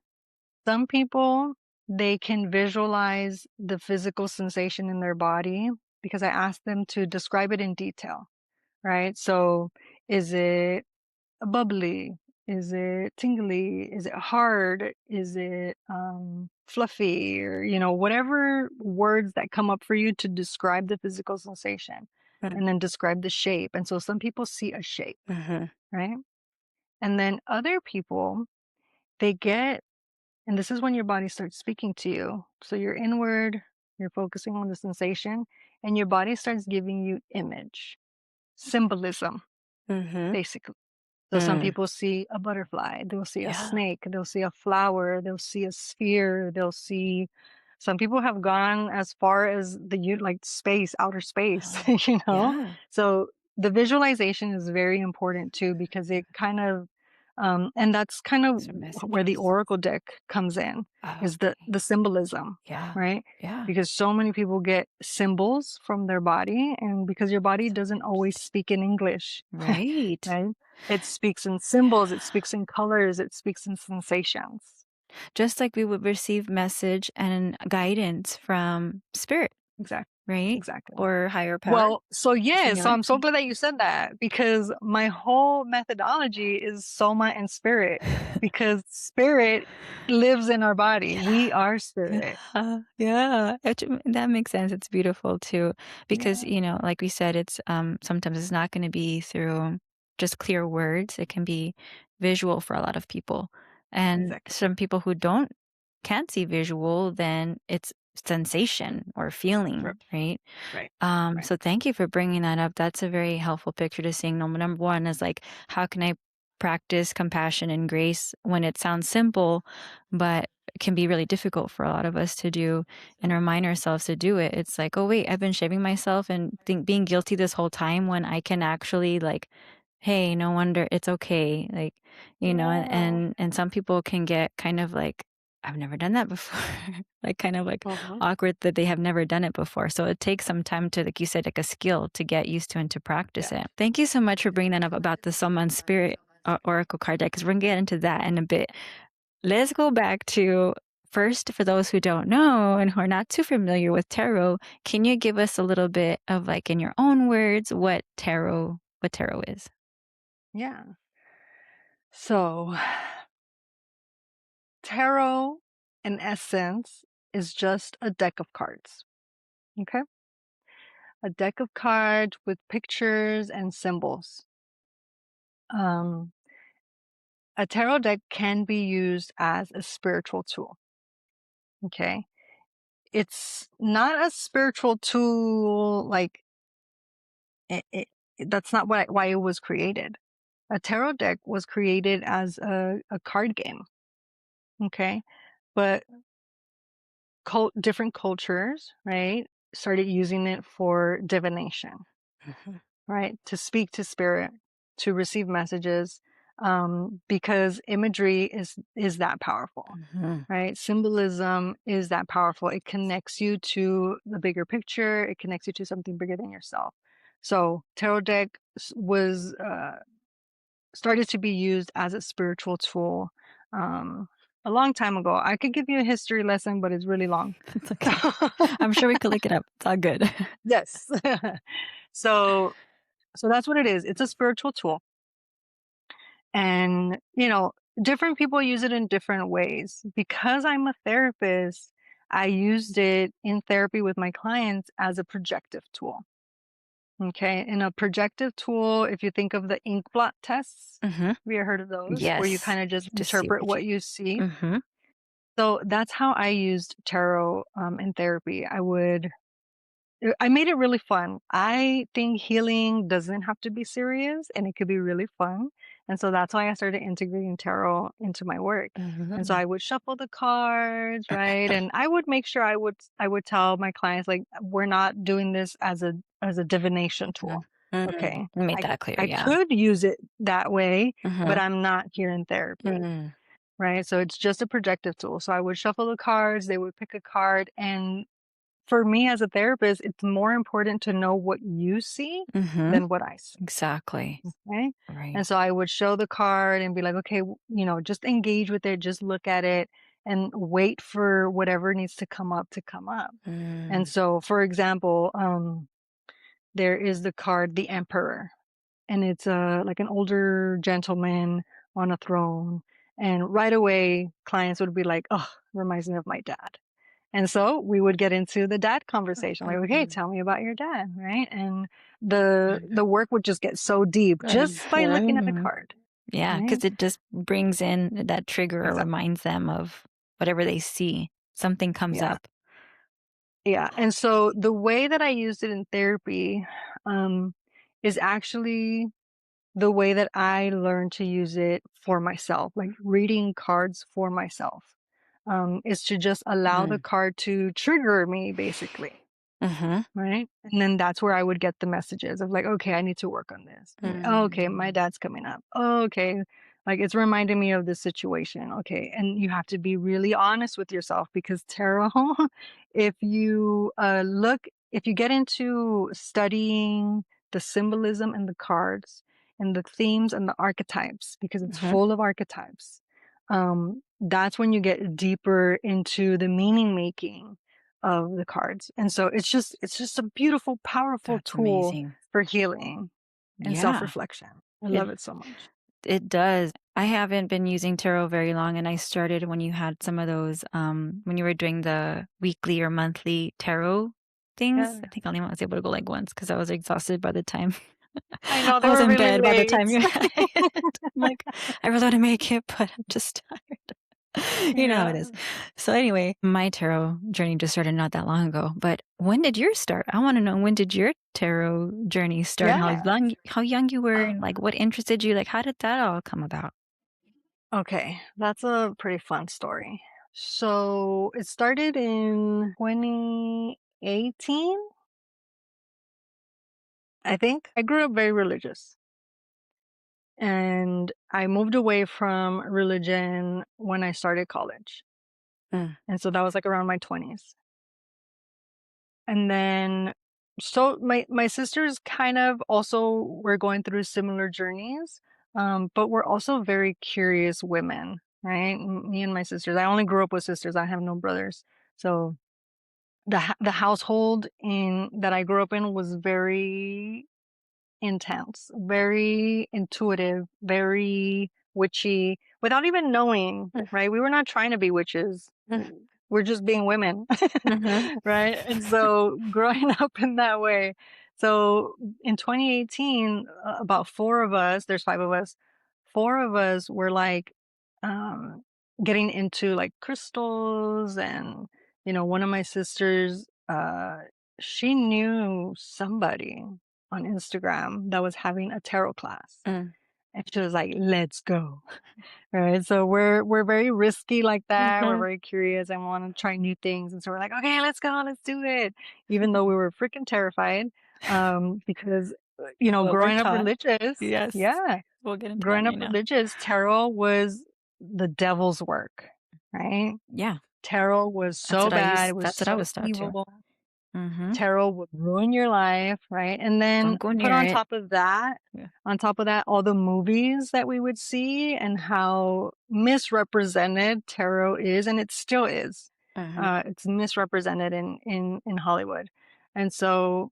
S2: Some people they can visualize the physical sensation in their body because I ask them to describe it in detail, right? So is it bubbly? Is it tingly? Is it hard? Is it fluffy? Or, whatever words that come up for you to describe the physical sensation and then describe the shape. And so some people see a shape,
S1: Uh-huh.
S2: right? And then other people, they get, and this is when your body starts speaking to you. So you're inward, you're focusing on the sensation, and your body starts giving you image, symbolism,
S1: Mhm.
S2: basically. So some
S1: Mm.
S2: people see a butterfly, they'll see a
S1: Yeah.
S2: snake, they'll see a flower, they'll see a sphere, they'll see some people have gone as far as like space, outer space,
S1: Oh,
S2: you know?
S1: yeah.
S2: So the visualization is very important too because it kind of and that's kind of
S1: Some
S2: where the
S1: messages.
S2: oracle deck comes in
S1: Oh,
S2: is the symbolism,
S1: yeah.
S2: right?
S1: Yeah.
S2: Because so many people get symbols from their body and because your body
S1: So
S2: doesn't always
S1: interesting.
S2: speak in English.
S1: Right.
S2: Right? It speaks in
S1: Yeah.
S2: symbols, it speaks in colors, it speaks in sensations.
S1: Just like we would receive message and guidance from spirit,
S2: Exactly.
S1: right?
S2: Exactly.
S1: Or higher power,
S2: Well, so yes, so I'm so
S1: simulation.
S2: glad that you said that because my whole methodology is soma and spirit because spirit lives in our body.
S1: Yeah.
S2: We are spirit.
S1: Yeah, yeah, that makes sense, it's beautiful too, because,
S2: Yeah,
S1: like we said, it's, sometimes it's not gonna be through just clear words, it can be visual for a lot of people, and
S2: exactly.
S1: some people who can't see visual, then it's sensation or
S2: Right,
S1: feeling, right?
S2: right, right.
S1: So thank you for bringing that up. That's a very helpful picture to seeing. Number one is like, how can I practice compassion and grace when it sounds simple, but can be really difficult for a lot of us to do and remind ourselves to do it. It's like, oh wait, I've been shaming myself and being guilty this whole time when I can actually like, hey, no wonder it's okay. Like,
S2: Yeah.
S1: and some people can get kind of like, I've never done that before. Like kind of like
S2: Mhm.
S1: awkward that they have never done it before. So it takes some time to, like you said, like a skill to get used to and to practice
S2: Yeah.
S1: it. Thank you so much for bringing that up about the Someone Spirit Oracle card deck, because we're going to get into that in a bit. Let's go back to first, for those who don't know and who are not too familiar with tarot, can you give us a little bit of like in your own words what tarot is?
S2: Yeah. So, tarot, in essence, is just a deck of cards. Okay? A deck of cards with pictures and symbols. Um, a tarot deck can be used as a spiritual tool. Okay? It's not a spiritual tool like it that's not why it was created. A tarot deck was created as a card game. Okay? But different cultures, right, started using it for divination,
S1: Mhm,
S2: right, to speak to spirit, to receive messages, because imagery is that powerful,
S1: mhm,
S2: right? Symbolism is that powerful. It connects you to the bigger picture. It connects you to something bigger than yourself. So tarot deck was started to be used as a spiritual tool um, a long time ago. I could give you a history lesson, but it's really long.
S1: it's okay. I'm sure we could look it up. It's all good.
S2: Yes. so so that's what it is. It's a spiritual tool. And, different people use it in different ways. Because I'm a therapist, I used it in therapy with my clients as a projective tool. Okay. And a projective tool, if you think of the ink blot tests,
S1: Mhm.
S2: have you ever heard of those? Where you
S1: Yes.
S2: kind of just
S1: To see what
S2: interpret
S1: we can.
S2: what you see.
S1: Mhm,
S2: So that's how I used tarot in therapy. I made it really fun. I think healing doesn't have to be serious and it could be really fun. And so that's why I started integrating tarot into my work. And so
S1: mhm.
S2: I would shuffle the cards, right? And I would make sure I would tell my clients like we're not doing this as a divination
S1: Mhm.
S2: tool.
S1: Mm,
S2: Okay.
S1: you made
S2: I
S1: that clear,
S2: I
S1: yeah.
S2: could use it that way, but
S1: Mhm,
S2: I'm not here in therapy.
S1: mm,
S2: Right. So it's just a projective tool. So I would shuffle the cards, they would pick a card, and for me as a therapist, it's more important to know what you see
S1: mhm.
S2: than what I see,
S1: Exactly.
S2: okay?
S1: Right.
S2: And so I would show the card and be like, "Okay, just engage with it, just look at it and wait for whatever needs to come up to come up." And
S1: Mm,
S2: so, for example, there is the card, the Emperor, and it's like an older gentleman on a throne. And right away, clients would be like, "Oh, reminds me of my dad." And so we would get into the dad conversation, like, "Okay,
S1: mhm,
S2: tell me about your dad," right? And the work would just get so deep just by looking at the
S1: mhm.
S2: card,
S1: Yeah,
S2: right?
S1: because it just brings in that trigger or
S2: Exactly.
S1: reminds them of whatever they see. Something comes
S2: Yeah,
S1: up.
S2: yeah. And so the way that I used it in therapy um, is actually the way that I learned to use it for myself, like reading cards for myself, is to just allow the
S1: Mm,
S2: card to trigger me, basically.
S1: mhm,
S2: Right? And then that's where I would get the messages of like, okay, I need to work on this. Oh, okay, my
S1: mm,
S2: dad's coming up. Oh, okay. Like it's reminding me of this situation. Okay. And you have to be really honest with yourself because tarot, if you get into studying the symbolism and the cards and the themes and the archetypes, because it's
S1: mhm.
S2: full of archetypes, that's when you get deeper into the meaning making of the cards. And so it's just a beautiful, powerful
S1: That's
S2: tool
S1: amazing.
S2: for healing and
S1: Yeah,
S2: self-reflection. I
S1: it
S2: love it so much.
S1: it does. I haven't been using tarot very long, and I started when you had some of those, when you were doing the weekly or monthly tarot things.
S2: Yeah.
S1: I think I only was able to go, like, once because I was exhausted by the time
S2: I know
S1: I
S2: they
S1: was
S2: were
S1: in
S2: really
S1: bed by the
S2: late.
S1: time you had it. I'm like, "I really wanna make it, but I'm just tired." You know how it is.
S2: Yeah.
S1: So, anyway, my tarot journey just started not that long ago, but when did yours start? I wanna know, when did your tarot journey start?
S2: Yeah.
S1: How young you were
S2: Oh,
S1: and, like, what interested you? Like, how did that all come about?
S2: okay. That's a pretty fun story. So it started in 2018, I think. I grew up very religious. And I moved away from religion when I started college.
S1: Mm,
S2: And so that was like around my 20s. And then so my sisters kind of also were going through similar journeys, but we're also very curious women. right? Me and my sisters. I only grew up with sisters. I have no brothers. So the household in that I grew up in was very intense, very intuitive, very witchy, without even knowing, right? We were not trying to be witches. We're just being women,
S1: Mhm.
S2: right? And so growing up in that way. So in 2018, about four of us, there's five of us, four of us were like um, getting into like crystals. And, one of my sisters, she knew somebody on Instagram that was having a tarot class.
S1: Mm.
S2: And she was like, let's go. Right. So we're very risky like that. We're
S1: Mhm.
S2: very curious and want to try new things. And so we're like, okay, let's go, let's do it. Even though we were freaking terrified. Because
S1: What we're
S2: growing up
S1: taught.
S2: religious,
S1: Yes.
S2: yeah,
S1: We'll get into that
S2: growing up
S1: right now.
S2: religious, tarot was the devil's work, right?
S1: Yeah.
S2: Tarot was so bad, it was
S1: That's what I
S2: so
S1: was taught too.
S2: evil.
S1: Mhm.
S2: Tarot would ruin your life, right? And then
S1: Don't go
S2: put
S1: near it. Yeah.
S2: on top of that, all the movies that we would see and how misrepresented tarot is, and it still is.
S1: Mhm.
S2: It's misrepresented in Hollywood. And so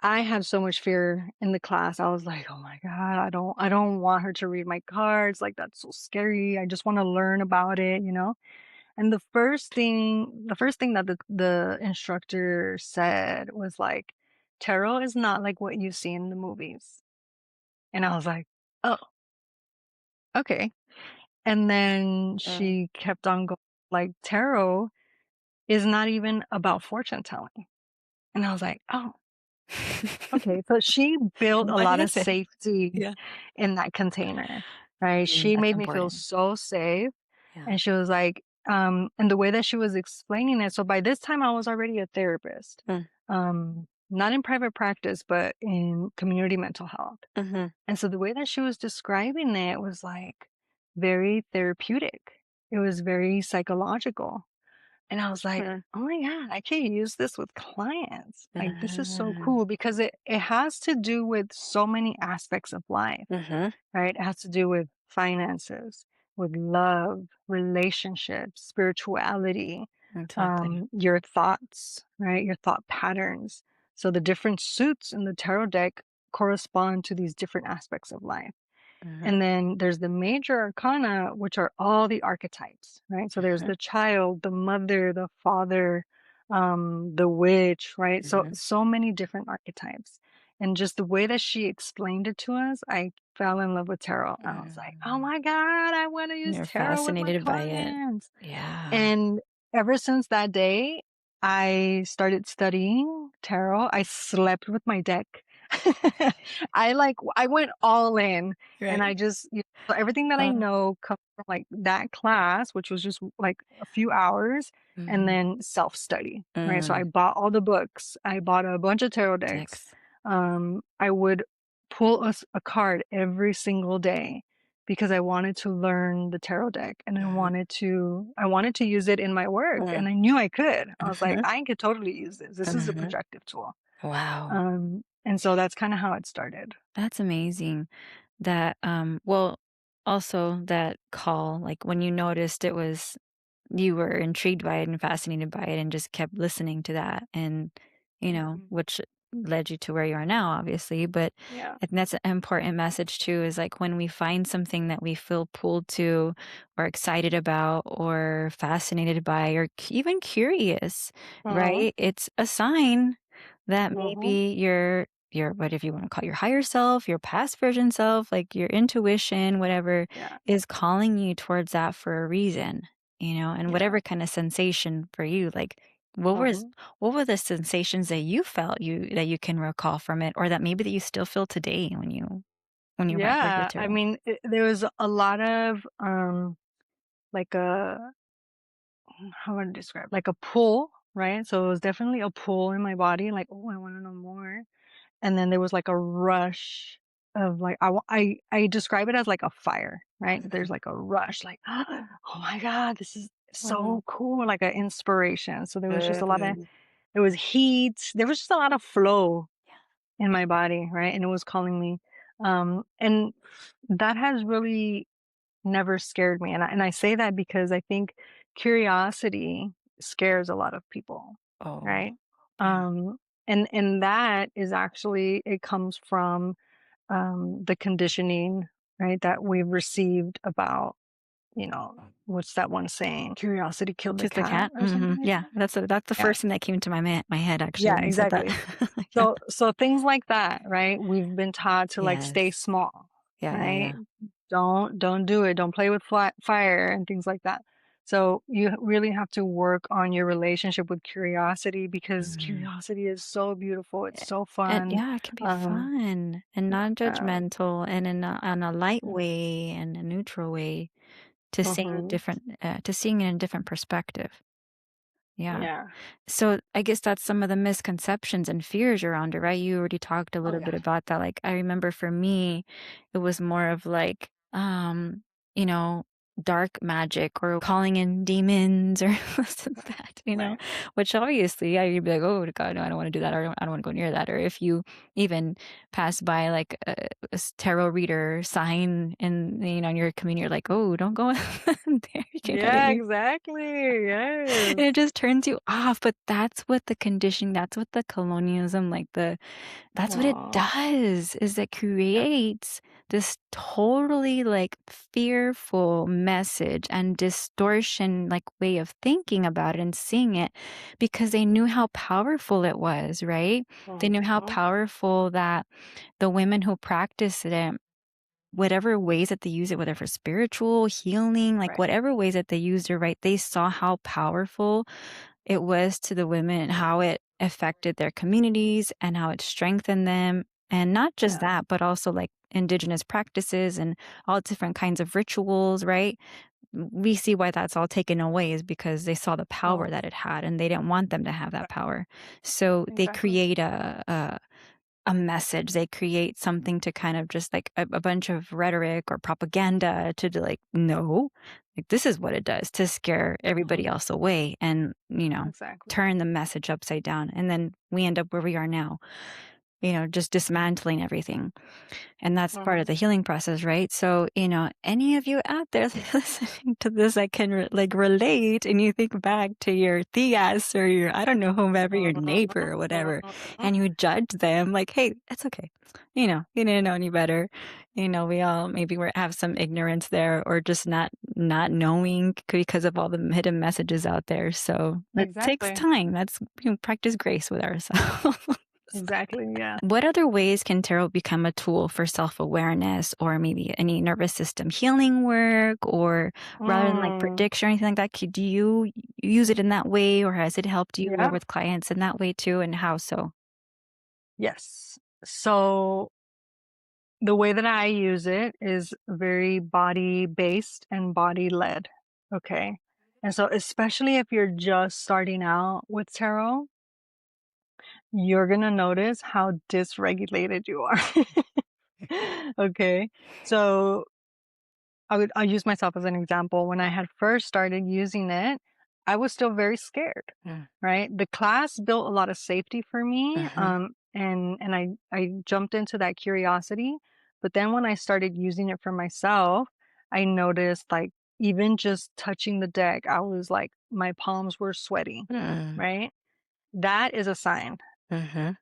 S2: I had so much fear in the class. I was like, oh my God, I don't want her to read my cards. Like that's so scary. I just want to learn about it. And the first thing that the instructor said was like, tarot is not like what you see in the movies. And I was like, oh, okay. And then
S1: Mm.
S2: she kept on going, like, tarot is not even about fortune telling. And I was like, oh, okay. So she built a
S1: What
S2: lot of
S1: is it?
S2: safety
S1: Yeah.
S2: in that container, right? She
S1: That's
S2: made me feel
S1: important.
S2: so safe.
S1: Yeah.
S2: And she was like, and the way that she was explaining it. So by this time, I was already a therapist,
S1: Mm.
S2: not in private practice, but in community mental health.
S1: Mhm.
S2: And so the way that she was describing it was like very therapeutic. It was very psychological. And I was like,
S1: Mm.
S2: oh my God, I can use this with clients. Like, this is so
S1: Mm.
S2: cool because it has to do with so many aspects of life,
S1: Mhm.
S2: right? It has to do with finances, with love, relationships, spirituality,
S1: Exactly.
S2: your thoughts, right? Your thought patterns. So the different suits in the tarot deck correspond to these different aspects of life.
S1: Mhm.
S2: And then there's the major arcana, which are all the archetypes, right? So there's
S1: Mhm.
S2: the child, the mother, the father, the witch, right? So,
S1: Mhm.
S2: so many different archetypes. And just the way that she explained it to us, I fell in love with tarot. I was like, oh
S1: Mm.
S2: my God, I want to use
S1: You're
S2: tarot with my
S1: fascinated by it.
S2: clients.
S1: Yeah.
S2: And ever since that day, I started studying tarot. I slept with my deck. I went all in and
S1: Right.
S2: I just, so everything that I
S1: Uh,
S2: know comes from like that class, which was just like a few hours and
S1: mhm.
S2: then self study, right? So I
S1: Mm.
S2: bought all the books. I bought a bunch of tarot decks.
S1: Dicks.
S2: I would pull a card every single day because I wanted to learn the tarot deck and
S1: Mhm.
S2: I wanted to use it in my work
S1: Mm.
S2: and I knew I could. I was like,
S1: Mhm.
S2: I could totally use this. This is a
S1: Mhm.
S2: projective tool.
S1: Wow.
S2: And so that's kind of how it started.
S1: That's amazing. That, well, also that call, like, when you noticed it was you were intrigued by it and fascinated by it and just kept listening to that and,
S2: Mhm.
S1: which led you to where you are now, obviously, but
S2: Yeah.
S1: I think that's an important message too, is, like, when we find something that we feel pulled to or excited about or fascinated by or even curious,
S2: Mhm.
S1: right? It's a sign that
S2: Mhm.
S1: maybe your what if you wanna call it your higher self, your past version self, like, your intuition, whatever,
S2: Yeah.
S1: is calling you towards that for a reason, and
S2: Yeah.
S1: whatever kind of sensation for you, like,
S2: Mhm.
S1: what were the sensations that you felt that you can recall from it or that maybe that you still feel today when you practice the
S2: Yeah. I
S1: tarot?
S2: mean, there was a lot of like a how would I describe like a pull, right? So it was definitely a pull in my body, like, oh, I want to know more. And then there was like a rush of like I describe it as like a fire, right? There's like a rush, like, oh my God, this is
S1: Mhm.
S2: so cool, like an inspiration. So there was just a lot of
S1: Good.
S2: there was heat, there was just a lot of flow in my body, right? And it was calling me. And that has really never scared me, and I say that because I think curiosity scares a lot of people,
S1: Oh,
S2: right?
S1: yeah.
S2: Um, and that is actually it comes from, the conditioning, right, that we've received about, what's that one saying? "Curiosity killed the
S1: Kiss the
S2: cat,"
S1: cat?
S2: or something
S1: Mhm.
S2: like
S1: Yeah,
S2: that?
S1: that's the
S2: Yeah.
S1: first thing that came to my head actually
S2: Yeah,
S1: when you said that.
S2: exactly.
S1: Yeah.
S2: So things like that, right? We've been taught to, like, stay
S1: Yes.
S2: small,
S1: Yeah, yeah,
S2: right?
S1: yeah.
S2: Don't do it, don't play with fire and things like that. So you really have to work on your relationship with curiosity because
S1: Mhm.
S2: curiosity is so beautiful, it's so
S1: And
S2: fun.
S1: yeah, it can be
S2: Um,
S1: fun and
S2: um
S1: non-judgmental and in a light way and a neutral way to seeing
S2: mhm,
S1: different to seeing it in a different perspective. Yeah.
S2: yeah.
S1: So I guess that's some of the misconceptions and fears around it, right? You already talked a
S2: Oh,
S1: little
S2: yeah.
S1: bit about that. Like I remember for me, it was more of like, you know, dark magic or calling in demons or this and that,
S2: Right.
S1: which obviously I'd be like, oh God, no, I don't want to do that. Or I don't want to go near that. Or if you even pass by like a tarot reader sign in your community, you're like, oh, don't go there. You can't get
S2: Yeah,
S1: it.
S2: exactly, yes.
S1: And it just turns you off, but that's what the conditioning, that's what the colonialism, that's what it
S2: Aw,
S1: does, is it
S2: yeah,
S1: creates this totally, fearful message and distortion, way of thinking about it and seeing it because they knew how powerful it was, right? They knew how
S2: mhm,
S1: powerful that the women who practiced it, whatever ways that they use it, whether for spiritual, healing,
S2: right,
S1: whatever ways that they used it, right? They saw how powerful it was to the women, how it affected their communities and how it strengthened them. And not just
S2: yeah,
S1: that, but also indigenous practices and all different kinds of rituals, right? We see why that's all taken away is because they saw the power
S2: mhm,
S1: that it had and they didn't want them to have that power. So they
S2: exactly.
S1: create a message. They create something to kind of just a bunch of rhetoric or propaganda no, this is what it does to scare everybody
S2: Mhm,
S1: else away and,
S2: exactly.
S1: turn the message upside down. And then we end up where we are now, just dismantling everything. And that's part of
S2: Mhm.
S1: the healing process, right? So, any of you out there listening to this, I can relate and you think back to your tias or your, I don't know, whomever, your
S2: Mhm,
S1: neighbor or whatever,
S2: mhm.
S1: and you judge them like, hey, it's okay. You didn't know any better. We all maybe have some ignorance there or just not knowing because of all the hidden messages out there. So it takes
S2: Exactly,
S1: time. That's, practice grace with ourselves.
S2: exactly, yeah.
S1: What other ways can tarot become a tool for self awareness or maybe any nervous system healing work or rather than
S2: Mm,
S1: prediction or anything like that? Do you use it in that way or has it helped you work
S2: yeah,
S1: with clients in that way too? And how so?
S2: yes. So, the way that I use it is very body-based and body-led, okay? And so, especially if you're just starting out with tarot, you're gonna notice how dysregulated you are. Okay? So I'll use myself as an example. When I had first started using it, I was still very scared,
S1: Mm,
S2: right? The class built a lot of safety for me,
S1: mhm,
S2: and I jumped into that curiosity. But then when I started using it for myself, I noticed even just touching the deck, I was like my palms were sweaty,
S1: mm,
S2: right? That is a sign,
S1: mhm,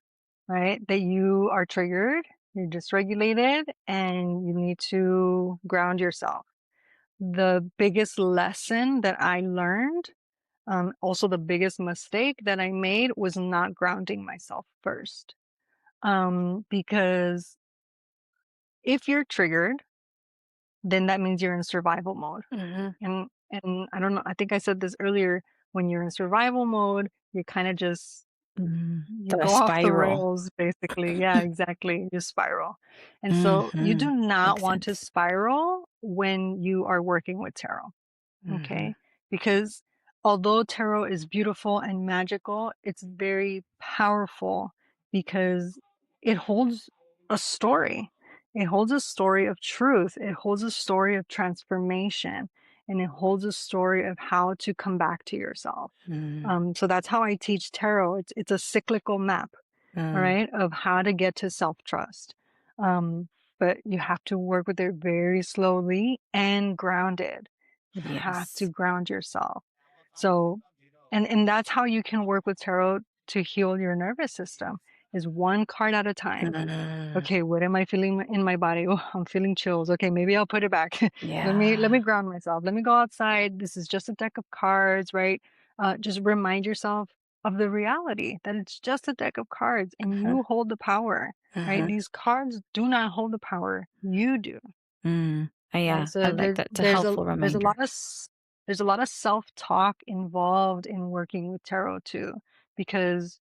S2: right? That you are triggered, you're dysregulated, and you need to ground yourself. The biggest lesson that I learned, also the biggest mistake that I made was not grounding myself first. Because if you're triggered, then that means you're in survival mode.
S1: mhm,
S2: And I don't know, I think I said this earlier, when you're in survival mode, you kind of just
S1: mhm.
S2: you
S1: The
S2: go off the
S1: spiral.
S2: rails basically. Yeah, exactly. You spiral. And so you do
S1: Mhm.
S2: not
S1: Makes
S2: want to
S1: sense.
S2: spiral when you are working with tarot.
S1: Mhm,
S2: Okay. Because although tarot is beautiful and magical, it's very powerful because it holds a story. It holds a story of truth. It holds a story of transformation. And it holds a story of how to come back to yourself.
S1: mm,
S2: So that's how I teach tarot. It's a cyclical map, all
S1: mm,
S2: right, of how to get to self trust. but you have to work with it very slowly and grounded. You have to
S1: Yes.
S2: ground yourself. So, and that's how you can work with tarot to heal your nervous system is one card at a time.
S1: Mm,
S2: Okay, what am I feeling in my body? Oh, I'm feeling chills. Okay, maybe I'll put it back. Let me
S1: yeah.
S2: ground myself. Let me go outside. This is just a deck of cards, right? Just remind yourself of the reality that it's just a deck of cards and
S1: Uh-huh.
S2: you hold the power, right?
S1: Uh-huh.
S2: These cards do not hold the power. You do,
S1: Mm.
S2: right?
S1: Yeah, I
S2: So
S1: like that. It's a helpful
S2: there's a lot
S1: reminder.
S2: of there's a lot of self-talk involved in working with tarot too, because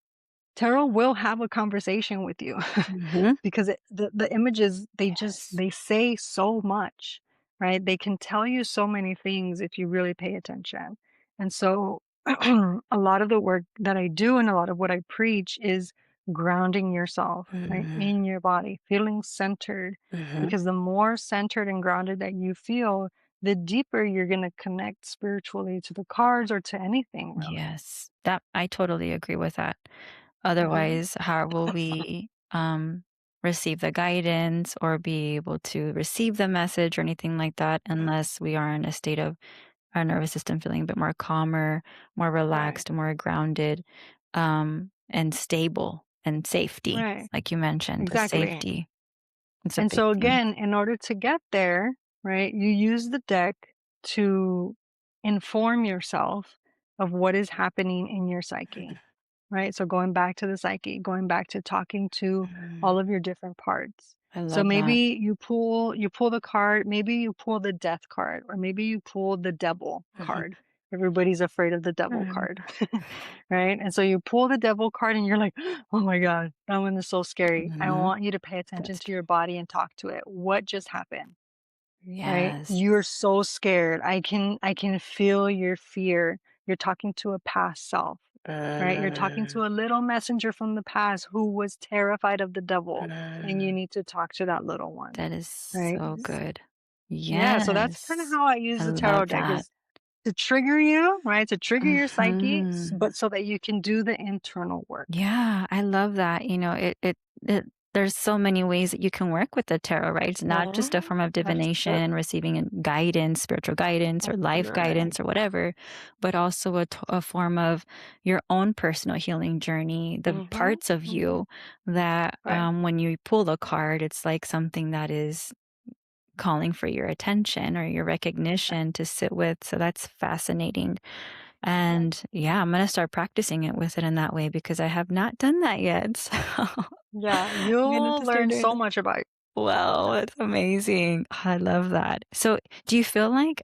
S2: tarot will have a conversation with you
S1: Mhm.
S2: because the images
S1: Yes.
S2: they say so much, right? They can tell you so many things if you really pay attention. And so a lot of the work that I do and a lot of what I preach is grounding yourself, right,
S1: Mhm.
S2: in your body, feeling centered.
S1: Mhm.
S2: Because the more centered and grounded that you feel, the deeper you're going to connect spiritually to the cards or to anything, really.
S1: Yes. That I totally agree with that.
S2: Hmm.
S1: Otherwise, how will we, receive the guidance or be able to receive the message or anything like that unless we are in a state of our nervous system feeling a bit more calmer, more
S2: Right.
S1: relaxed, more grounded, and stable and safety,
S2: Right.
S1: like you mentioned, the
S2: Exactly.
S1: safety. It's a
S2: And
S1: big
S2: so
S1: thing.
S2: again, in order to get there, right, you use the deck to inform yourself of what is happening in your psyche, right? So going back to the psyche, going back to talking to
S1: Mm,
S2: all of your different parts.
S1: I
S2: So
S1: love that.
S2: maybe you pull the card, maybe you pull the death card, or maybe you pull the devil
S1: Mhm.
S2: card. Everybody's afraid of the devil
S1: Mm,
S2: card. Right? And so you pull the devil card and you're like, oh my God, that one is so scary. I
S1: mhm.
S2: want you to pay attention
S1: That's
S2: to
S1: true.
S2: your body and talk to it. What just happened? Right?
S1: Yes.
S2: You're so scared. I can feel your fear. You're talking to a past self, right? You're talking
S1: Mm,
S2: to a little messenger from the past who was terrified of the devil, and you
S1: mm.
S2: need to talk to that little one,
S1: That is
S2: right?
S1: so good.
S2: Yeah, so that's kind of
S1: Yes.
S2: how I use
S1: I
S2: the tarot
S1: love
S2: deck
S1: that.
S2: is to trigger you, right? To trigger your psyche,
S1: Mhm.
S2: but so that you can do the internal work.
S1: Yeah, I love that. It there's so many ways that you can work with the tarot, right? It's not just a form of divination,
S2: Absolutely.
S1: receiving guidance, spiritual guidance, or life
S2: Absolutely.
S1: guidance, or whatever, but also a form of your own personal healing journey, the
S2: Mhm.
S1: parts of
S2: Mhm.
S1: you that
S2: Right.
S1: when you pull the card, it's like something that is calling for your attention or your
S2: Right.
S1: recognition to sit with. So that's fascinating.
S2: Right.
S1: And yeah, I'm gonna start practicing it with it in that way because I have not done that yet.
S2: Yeah,
S1: So I'm gonna have
S2: you'll
S1: to start
S2: learn
S1: doing
S2: so
S1: that.
S2: much about yourself with
S1: Wow,
S2: that.
S1: that's amazing. I love that. So do you feel like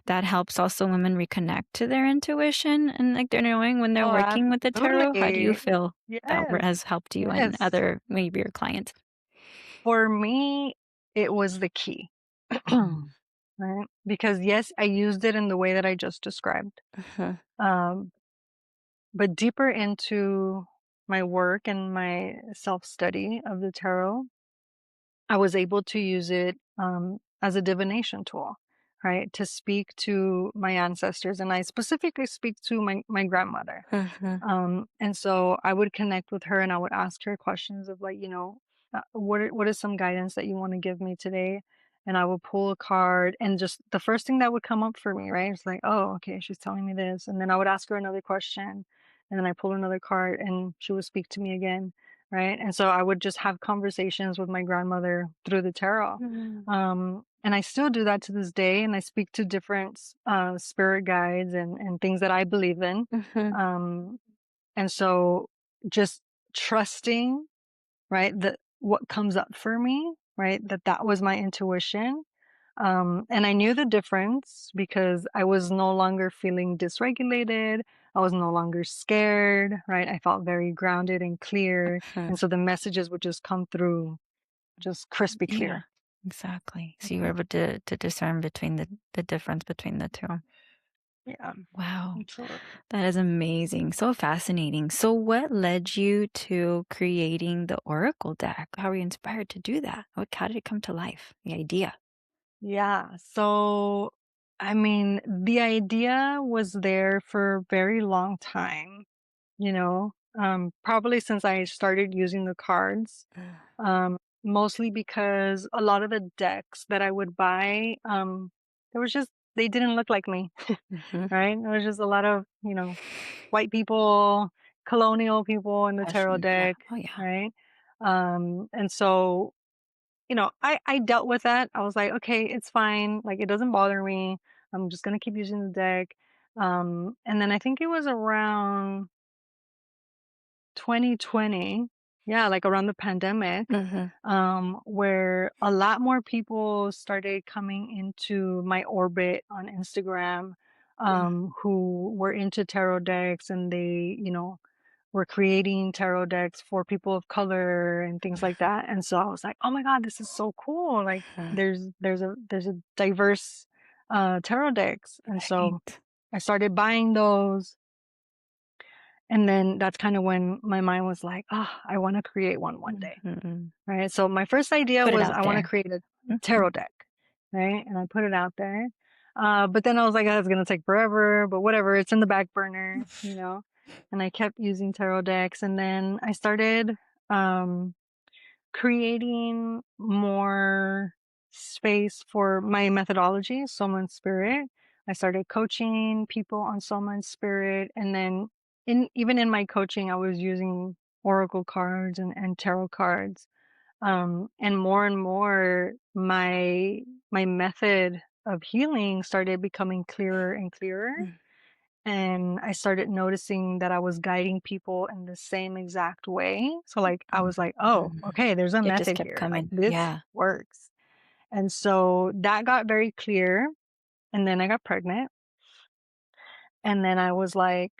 S1: that helps also women reconnect to their intuition and like they're knowing when they're
S2: Oh,
S1: working with the tarot? How do you
S2: absolutely.
S1: feel that
S2: Yes.
S1: has helped you and
S2: Yes.
S1: other maybe your clients?
S2: For me, it was the key.
S1: Mm.
S2: Right? Because yes, I used it in the way that I just described.
S1: Uh-huh.
S2: Um, but deeper into my work and my self-study of the tarot, I was able to use it as a divination tool, right? To speak to my ancestors. And I specifically speak to my grandmother.
S1: Uh-huh.
S2: And so I would connect with her and I would ask her questions of like, what is some guidance that you want to give me today? And I would pull a card and just the first thing that would come up for me, right? It's like, oh, okay, she's telling me this. And then I would ask her another question. And then I pull another card and she would speak to me again. Right. And so I would just have conversations with my grandmother through the tarot.
S1: Mm.
S2: And I still do that to this day. And I speak to different spirit guides and things that I believe in.
S1: Uh-huh.
S2: Um, and so just trusting, right, that what comes up for me, right, that was my intuition. And I knew the difference because I was no longer feeling dysregulated. I was no longer scared, right? I felt very grounded and clear.
S1: Uh-huh.
S2: And so the messages would just come through just crispy
S1: Yeah,
S2: clear.
S1: exactly. So you were
S2: Mhm.
S1: able to discern between the difference between the two.
S2: Yeah,
S1: Wow,
S2: absolutely.
S1: that is amazing. So fascinating. So what led you to creating the Oracle deck? How were you inspired to do that? How did it come to life? The idea.
S2: Yeah. So, I mean, the idea was there for a very long time, probably since I started using the cards. mostly because a lot of the decks that I would buy, there was just they didn't look like me,
S1: Mhm.
S2: right? It was just a lot of, white people, colonial people in the tarot
S1: Fashion, yeah.
S2: deck,
S1: Oh, yeah.
S2: right? And so, I dealt with that. I was like, okay, it's fine. Like, it doesn't bother me. I'm just gonna keep using the deck. And then I think it was around 2020, yeah, like around the pandemic,
S1: Mhm.
S2: where a lot more people started coming into my orbit on Instagram,
S1: Mm,
S2: who were into tarot decks, and they, were creating tarot decks for people of color and things like that. And so I was like, oh my God, this is so cool. Like,
S1: mhm.
S2: there's a diverse tarot decks. And so
S1: Right.
S2: I started buying those. And then that's kind of when my mind was like, oh, I want to create one day.
S1: Mhm.
S2: Right. So my first idea
S1: Put it
S2: was
S1: out
S2: I want to
S1: there.
S2: create a
S1: Mhm.
S2: tarot deck. Right. And I put it out there. But then I was like, oh, it's going to take forever, but whatever. It's in the back burner. And I kept using tarot decks. And then I started um, creating more space for my methodology, Soma and Spirit. I started coaching people on Soma and Spirit. And then even in my coaching, I was using oracle cards and tarot cards. And more, my method of healing started becoming clearer and clearer.
S1: Mm,
S2: And I started noticing that I was guiding people in the same exact way. So like I
S1: mm,
S2: was like, oh,
S1: mhm.
S2: okay, there's a
S1: It just
S2: method
S1: kept
S2: here. Like
S1: coming.
S2: this
S1: Yeah.
S2: works. And so that got very clear. And then I got pregnant. And then I was like,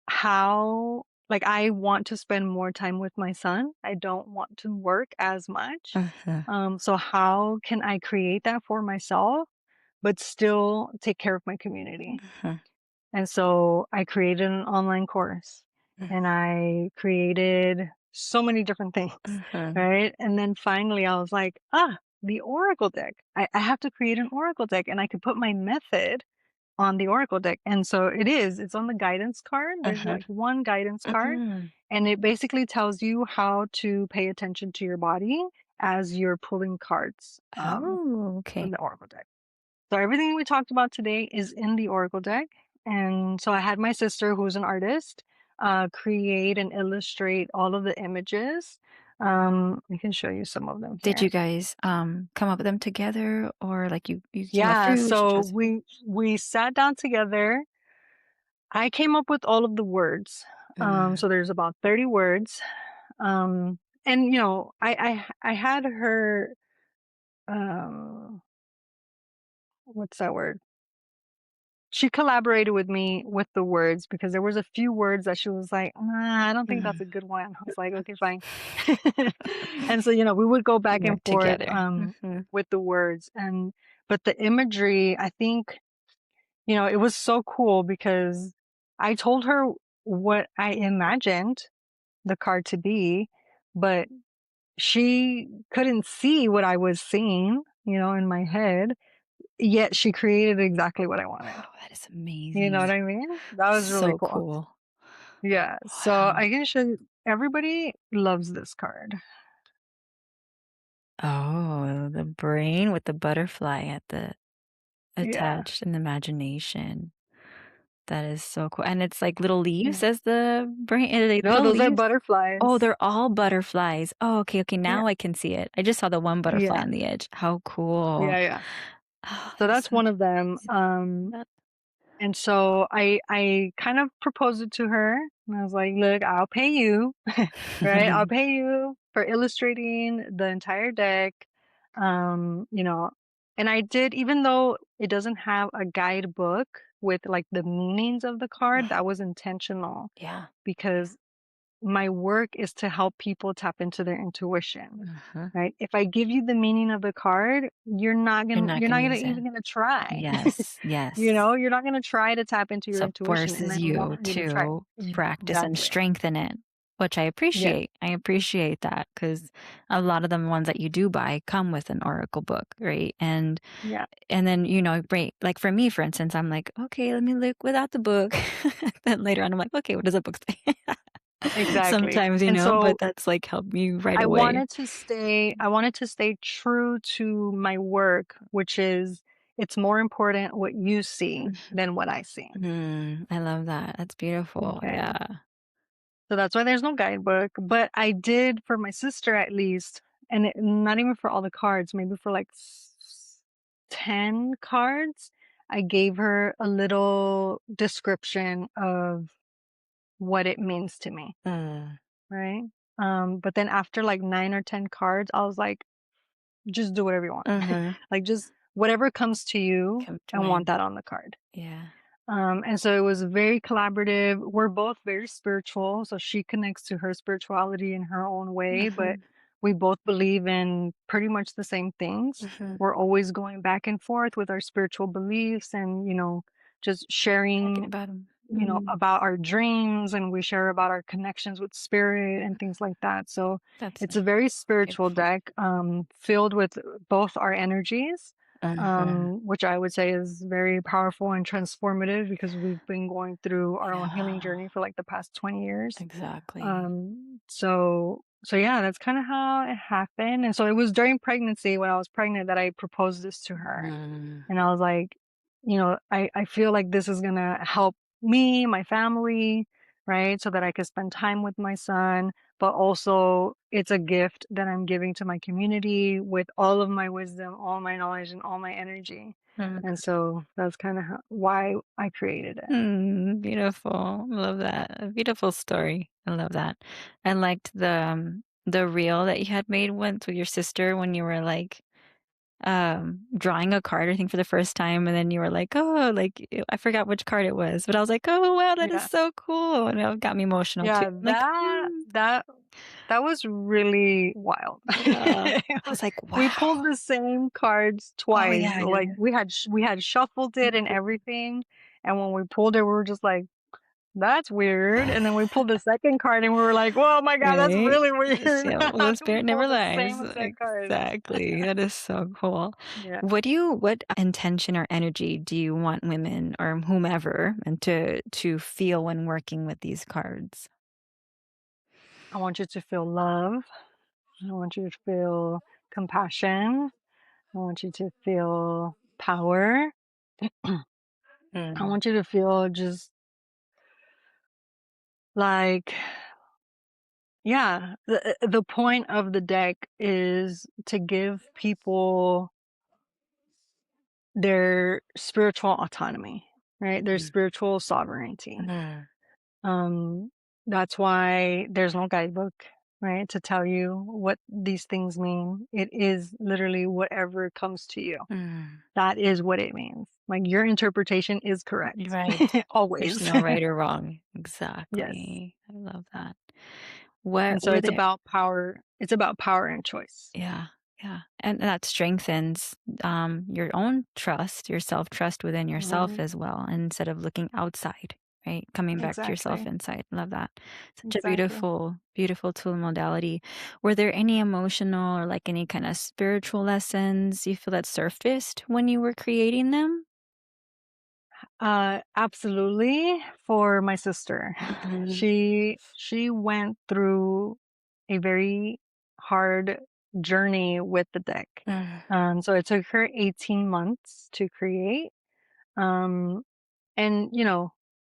S2: how, like, I want to spend more time with my son. I don't want to work as much.
S1: Mhm,
S2: So how can I create that for myself, but still take care of my community?
S1: mhm,
S2: And so I created an online course
S1: mm,
S2: and I created so many different things,
S1: mhm,
S2: right? And then finally I was like, the Oracle deck. I have to create an Oracle deck and I could put my method on the Oracle deck. And so it's on the guidance card. There's
S1: mhm,
S2: like one guidance card
S1: mm.
S2: and it basically tells you how to pay attention to your body as you're pulling cards
S1: Oh,
S2: from
S1: okay.
S2: the Oracle deck. So everything we talked about today is in the Oracle deck. And so I had my sister, who's an artist, create and illustrate all of the images. I can show you some of them
S1: Did you
S2: here.
S1: guys, come up with them together or, like, you saw
S2: Yeah,
S1: fruit, she
S2: so
S1: chose
S2: we sat down together. I came up with all of the words.
S1: mm,
S2: So there's about 30 words. And I had her what's that word? She collaborated with me with the words because there was a few words that she was like, "Nah, I don't think that's
S1: mm.
S2: a good one." I was like, "Okay, fine." And so, we would go back and
S1: Work
S2: forth
S1: together. Mhm,
S2: with the words, and but the imagery, I think, it was so cool because I told her what I imagined the card to be, but she couldn't see what I was seeing, in my head, yet she created exactly what I wanted.
S1: wow, that is
S2: You know what
S1: amazing.
S2: I mean? That was really
S1: So
S2: cool.
S1: cool.
S2: Yeah, so
S1: Wow.
S2: I can show you everybody loves this card.
S1: Oh, the brain with the butterfly at the
S2: Yeah.
S1: attached and imagination. That is so cool, and it's like little leaves
S2: Yeah.
S1: as the brain like
S2: No,
S1: little
S2: those are
S1: leaves? Oh,
S2: butterflies.
S1: they're all butterflies. Oh, okay, okay,
S2: Yeah.
S1: now I can see it. I just saw the one butterfly
S2: Yeah.
S1: on the edge. How cool.
S2: Yeah, yeah.
S1: Oh,
S2: So
S1: that is
S2: that's
S1: so
S2: one of them.
S1: amazing. That
S2: And so I kind of proposed it to her and I was like, "Look, I'll pay you, right? I'll pay you for illustrating the entire deck." Um, you know, and I did, even though it doesn't have a guidebook with like the meanings of the card, that was intentional
S1: Yeah.
S2: because my work is to help people tap into their intuition,
S1: Mhm.
S2: right? If I give you the meaning of the card,
S1: You're not
S2: you're
S1: gonna
S2: not gonna
S1: use it.
S2: even gonna try.
S1: Yes, yes.
S2: You're not gonna try to tap into your
S1: So it
S2: intuition, and
S1: forces
S2: I want
S1: you
S2: you to try.
S1: to practice and
S2: Exactly.
S1: strengthen it, which I
S2: Yeah.
S1: appreciate. I appreciate that because a lot of the ones that you do buy come with an oracle book, right?
S2: Yeah.
S1: And then, right, like for me, for instance, I'm like, okay, let me look without the book. Then later on, I'm like, okay, what does the book say?
S2: exactly.
S1: sometimes,
S2: And
S1: but
S2: so
S1: that's like helped me right away.
S2: I wanted to stay true to my work, which is it's more important what you see than what I see.
S1: I love that. That's beautiful.
S2: Okay.
S1: Yeah.
S2: So that's why there's no guidebook, but I did for my sister at least, and not even for all the cards, maybe for like 10 cards, I gave her a little description of what it means to me,
S1: Mm.
S2: right? But then after like 9 or 10 cards, I was like, just do whatever you want.
S1: Mhm.
S2: Like just whatever comes to you,
S1: Come to
S2: I want
S1: mind.
S2: that on the card.
S1: Yeah.
S2: And so it was very collaborative. We're both very spiritual, so she connects to her spirituality in her own way, but
S1: Mhm.
S2: we both believe in pretty much the same things.
S1: Mhm.
S2: We're always going back and forth with our spiritual beliefs and, just
S1: Talking
S2: sharing,
S1: about them.
S2: about our dreams, and we share about our connections with spirit and things like that. So
S1: That's
S2: it's a very spiritual
S1: beautiful.
S2: deck, filled with both our energies,
S1: Mhm.
S2: which I would say is very powerful and transformative because we've been going through our own healing
S1: Yeah,
S2: journey for like the past 20 years.
S1: exactly.
S2: So yeah, that's kind of how it happened. And so it was during pregnancy, when I was pregnant, that I proposed this to her.
S1: Mm.
S2: And I was like, I feel like this is gonna help me, my family, right? So that I could spend time with my son, but also it's a gift that I'm giving to my community with all of my wisdom, all my knowledge, and all my energy. And so that's kind of why I created it.
S1: Beautiful. Love that. A beautiful story. I love that. I liked the reel that you had made once with your sister when you were like drawing a card, I think for the first time, and then you were like, "Oh, like I forgot which card it was," but I was like, "Oh wow, that is
S2: Yeah.
S1: so cool," and it got me emotional too.
S2: Yeah,
S1: I'm like,
S2: that was really wild.
S1: yeah. I was like,
S2: We
S1: wow.
S2: pulled the same cards
S1: Oh
S2: twice.
S1: yeah, yeah,
S2: Like we had shuffled it and everything, and when we pulled it, we were just like, "That's weird." And then we pulled the second card, and we were like, "Whoa, my god, that's
S1: right.
S2: really
S1: Yes,
S2: weird."
S1: yeah.
S2: How
S1: Well,
S2: did we
S1: spirit never
S2: pull the
S1: lies.
S2: same exact cards?
S1: Exactly. That is so cool.
S2: Yeah.
S1: What intention or energy do you want women or whomever and to feel when working with these cards?
S2: I want you to feel love. I want you to feel compassion. I want you to feel power. I
S1: Mm.
S2: want you to feel just like, yeah, the point of the deck is to give people their spiritual autonomy, right? Their
S1: Mhm.
S2: spiritual sovereignty.
S1: Mhm.
S2: Um, that's why there's no guidebook, right? To tell you what these things mean. It is literally whatever comes to you.
S1: Mm.
S2: That is what it means. Like your interpretation is
S1: You're
S2: correct.
S1: right. There's
S2: Always.
S1: no right or wrong.
S2: Yes.
S1: Exactly. I love that.
S2: And so
S1: Were
S2: it's
S1: there
S2: about power. It's about power and choice.
S1: yeah, yeah, and that strengthens, your own trust, your self-trust within yourself
S2: Mhm.
S1: as well, instead of looking outside, right? Coming back to yourself
S2: Exactly.
S1: inside. Love that. Such a
S2: Exactly.
S1: beautiful, beautiful tool modality. Were there any emotional or, like, any kinda spiritual lessons you feel that surfaced when you were creating them?
S2: Absolutely for my sister.
S1: Mhm.
S2: She went through a very hard journey with the deck.
S1: Mm,
S2: So it took her 18 months to create. Um, and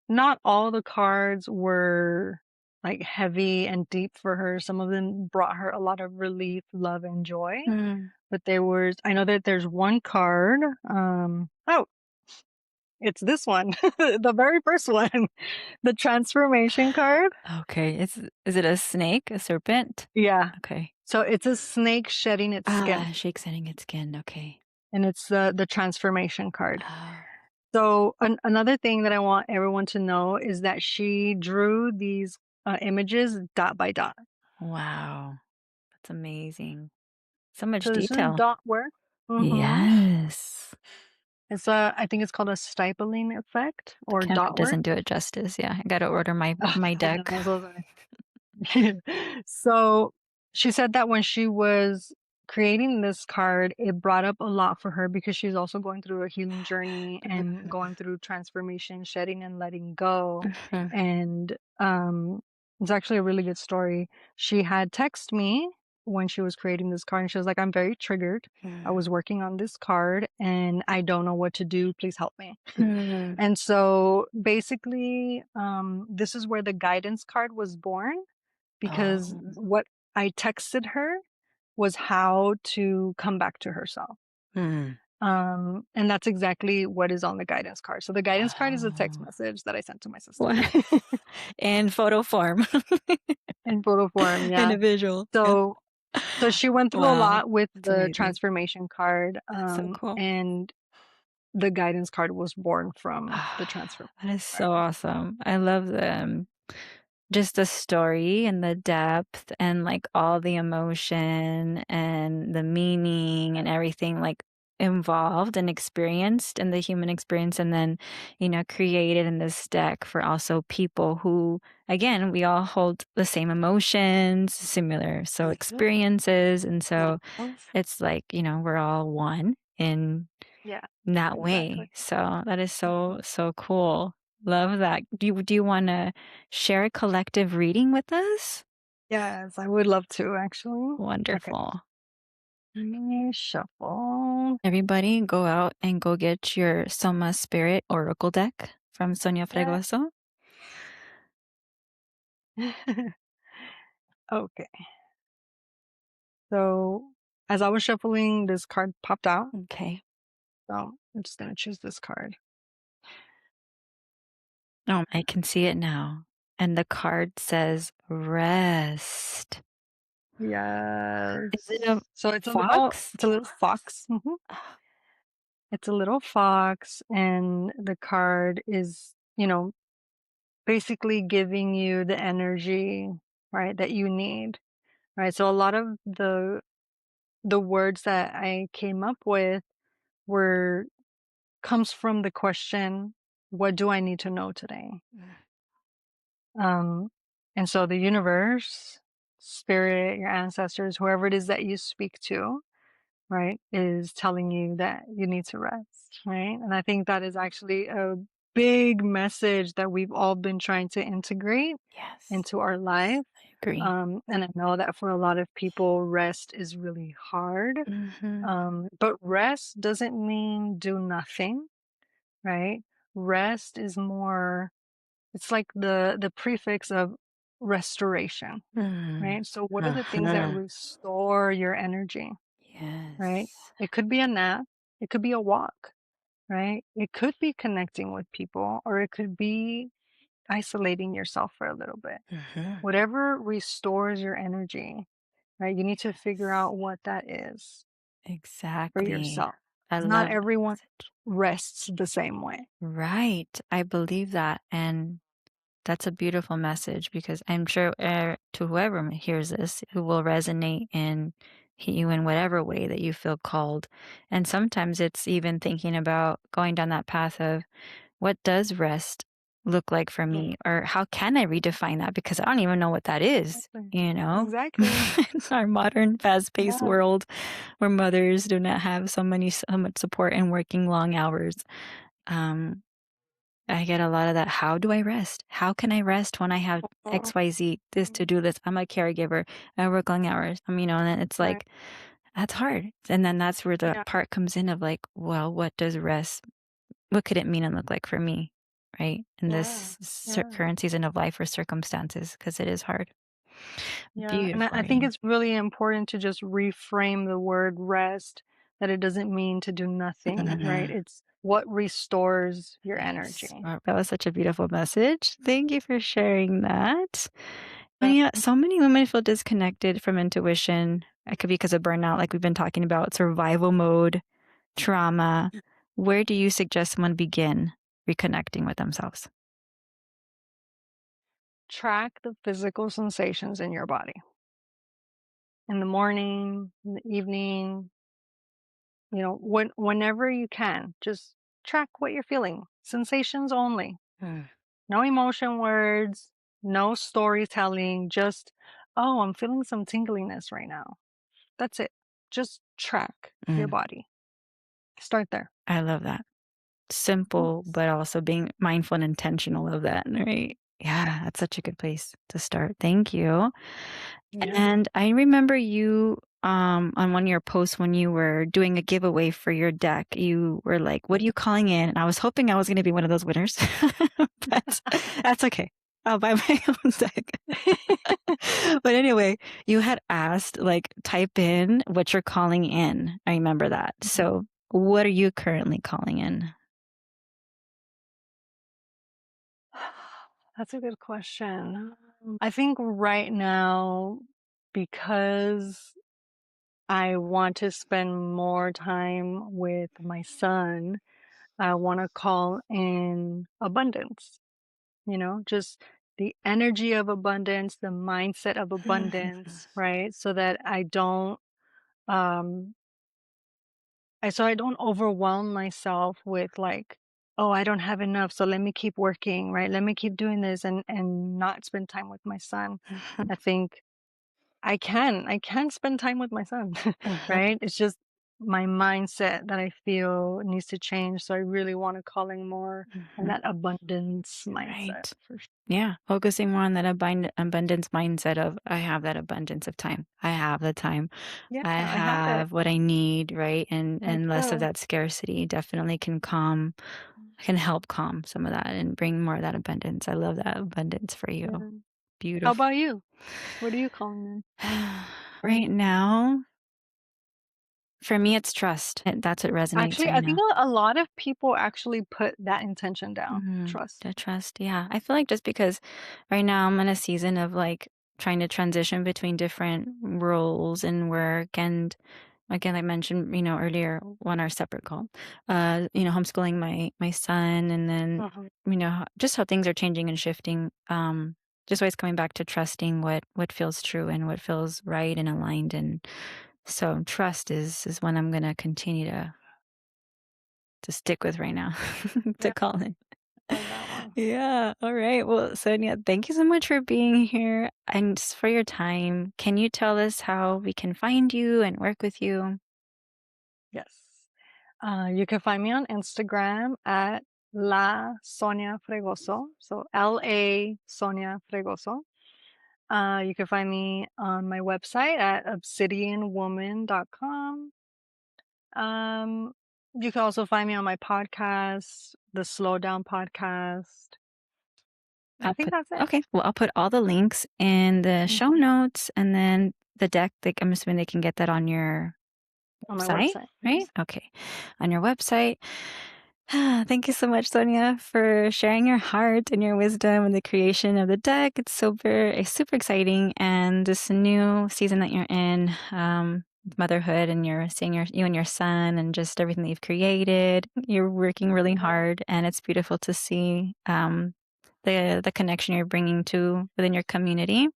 S2: not all the cards were like heavy and deep for her. Some of them brought her a lot of relief, love, and joy.
S1: mm.
S2: But I know that there's one card. Oh, it's this one, the very first one, the transformation card.
S1: Okay, is it a snake, a serpent?
S2: Yeah.
S1: Okay.
S2: So it's a snake shedding its skin,
S1: Shake setting its skin, okay.
S2: and it's the transformation card.
S1: Oh,
S2: So another thing that I want everyone to know is that she drew these images dot by dot.
S1: wow. That's amazing. So much
S2: So this is
S1: detail.
S2: dot work. Mm-hmm.
S1: Yes.
S2: I think it's called a stippling effect
S1: The
S2: or
S1: camera
S2: dot work.
S1: doesn't do it justice, yeah, I gotta order my deck.
S2: I'm so sorry. So she said that when she was creating this card, it brought up a lot for her because she's also going through a healing journey and going through transformation, shedding and letting go.
S1: Mhm.
S2: And It's actually a really good story. She had texted me when she was creating this card, and she was like, "I'm very triggered. I
S1: Mm.
S2: was working on this card and I don't know what to do. Please help me."
S1: Mm.
S2: And so basically, this is where the guidance card was born because
S1: Oh.
S2: what I texted her was how to come back to herself.
S1: Mm.
S2: And that's exactly what is on the guidance card. So the guidance card is a text
S1: Oh.
S2: message that I sent to my sister
S1: Wow. In photo form.
S2: in photo form.
S1: In
S2: Yeah.
S1: a visual. Yeah.
S2: So so she went through a
S1: Wow.
S2: lot with
S1: That's
S2: the
S1: amazing.
S2: transformation card,
S1: That's so cool.
S2: and the guidance card was born from the
S1: Ah,
S2: transformation
S1: that is
S2: card.
S1: so awesome. I love them. Just the story and the depth and like all the emotion and the meaning and everything like involved and experienced in the human experience and then, created in this deck for also people who, again, we all hold the same emotions, similar so experiences. And so it's like, we're all one
S2: Yeah,
S1: in that
S2: exactly.
S1: way. So that is so, so cool. Love that. Do you wanna share a collective reading with us?
S2: Yes, I would love to actually. Okay,
S1: Wonderful.
S2: let me shuffle.
S1: Everybody go out and go get your Soma Spirit Oracle deck from Sonia
S2: Yeah.
S1: Fregoso.
S2: Okay, so as I was shuffling, this card popped out.
S1: Okay.
S2: So I'm just gonna choose this card.
S1: Oh, I can see it now. And the card says rest. Is it
S2: Yes.
S1: a
S2: So
S1: fox?
S2: it's a little fox. It's a little fox, and the card is, basically giving you the energy, right, that you need, right? So a lot of the words that I came up with were comes from the question, what do I need to know today? Um, and so the universe, spirit, your ancestors, whoever it is that you speak to, right, is telling you that you need to rest, right? And I think that is actually a big message that we've all been trying to integrate
S1: Yes,
S2: into our life.
S1: I agree.
S2: And I know that for a lot of people, rest is really hard.
S1: Mhm.
S2: But rest doesn't mean do nothing, right? Rest is more, it's like the prefix of restoration,
S1: Mm.
S2: right? So what are the things that
S1: Uh-huh.
S2: restore your energy, right?
S1: Yes.
S2: It could be a nap, it could be a walk, right? It could be connecting with people, or it could be isolating yourself for a little bit.
S1: Mhm.
S2: Whatever restores your energy, right? You need to figure
S1: Yes.
S2: out what that is for
S1: Exactly.
S2: yourself.
S1: I
S2: 'Cause not
S1: love that
S2: everyone
S1: message.
S2: rests the same way.
S1: Right. I believe that. And that's a beautiful message because I'm sure to whoever hears this, who will resonate and hit you in whatever way that you feel called. And sometimes it's even thinking about going down that path of what does rest look like for
S2: Yeah,
S1: me? Or how can I redefine that? Because I don't even know what that is,
S2: exactly.
S1: you know?
S2: Exactly.
S1: In our modern fast-paced
S2: Yeah.
S1: world where mothers do not have so much support and working long hours. Um, I get a lot of that. How do I rest? How can I rest when I have
S2: Mhm.
S1: XYZ, this to do list? I'm a caregiver. I work long hours. And then it's
S2: Right.
S1: like, that's hard. And then that's where the
S2: Yeah.
S1: part comes in of like, well, what could it mean and look like for me? Right. In
S2: Yeah.
S1: this
S2: Yeah.
S1: current season of life or circumstances, because it is hard.
S2: Yeah. And
S1: Beautiful
S2: I think
S1: reading.
S2: it's really important to just reframe the word rest, that it doesn't mean to do nothing, right? It's what restores your
S1: Yes.
S2: energy.
S1: Wow, that was such a beautiful message. Thank you for sharing that. And
S2: Yeah.
S1: yeah, so many women feel disconnected from intuition. It could be because of burnout, like we've been talking about, survival mode, trauma. Where do you suggest someone begin reconnecting with themselves?
S2: Track the physical sensations in your body. In the morning, in the evening, whenever you can, just track what you're feeling. Sensations only.
S1: Mm,
S2: No emotion words, no storytelling, just, oh, I'm feeling some tingliness right now. That's it. Just track your
S1: mm.
S2: body. Start there.
S1: I love that.
S2: Mhm.
S1: Simple, but also being mindful and intentional of that, right? Yeah, that's such a good place to start. Thank you.
S2: Yeah.
S1: And I remember you on one of your posts when you were doing a giveaway for your deck, you were like, "What are you calling in?" And I was hoping I was going to be one of those winners, but that's okay. I'll buy my own deck. But anyway, you had asked, like, type in what you're calling in. I remember that. So, what are you currently calling in?
S2: That's a good question. I think right now, because I want to spend more time with my son, I want to call in abundance, just the energy of abundance, the mindset of abundance, right? So that um, I don't overwhelm myself with like, oh, I don't have enough, so let me keep working, right? Let me keep doing this and not spend time with my son. I think I can spend time with my son, right? It's just my mindset that I feel needs to change. So I really want to calling more on that abundance mindset
S1: Right.
S2: for sure.
S1: Yeah, focusing more on that abundance mindset of I have that abundance of time. I have the time.
S2: Yeah,
S1: I
S2: I have it.
S1: have what I need, right?
S2: I
S1: And less of
S2: do.
S1: that scarcity definitely can help calm some of that and bring more of that abundance. I love that abundance for you.
S2: Yeah. How
S1: Beautiful.
S2: about you? What are you calling in?
S1: Right now, for me, it's trust. That's what resonates
S2: Actually,
S1: right
S2: I think
S1: now.
S2: a lot of people actually put that intention down. Trust.
S1: The trust, yeah. I feel like just because right now I'm in a season of like trying to transition between different roles and work and again, I mentioned, earlier on our separate call, homeschooling my son and then,
S2: Uh-huh.
S1: just how things are changing and shifting. Just always coming back to trusting what feels true and what feels right and aligned. And so trust is one I'm gonna continue to stick with right now to
S2: Yeah,
S1: call in.
S2: love that one.
S1: Yeah. All right. Well, Sonia, thank you so much for being here and just for your time. Can you tell us how we can find you and work with you?
S2: Yes. You can find me on Instagram at La Sonia Fregoso. So LA Sonia Fregoso. You can find me on my website at obsidianwoman.com. Um, you can also find me on my podcast, the Slow Down podcast. I
S1: I'll
S2: think
S1: put
S2: that's it.
S1: Okay. Well, I'll put all the links in the show
S2: Mhm.
S1: notes and then the deck. I'm assuming they can get that on your
S2: On my
S1: website,
S2: website.
S1: right?
S2: Yes.
S1: Okay. On your website. Thank you so much, Sonia, for sharing your heart and your wisdom and the creation of the deck. It's super exciting, and this new season that you're in, motherhood, and you're seeing you and your son, and just everything that you've created. You're working really
S2: Mhm.
S1: hard, and it's beautiful to see the connection you're bringing to within your community.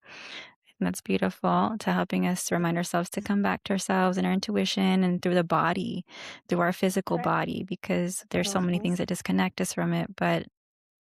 S1: And that's beautiful to helping us remind ourselves to come back to ourselves and our intuition and through the body, through our physical
S2: Right.
S1: body, because there's so many
S2: Mhm.
S1: things that disconnect us from it. But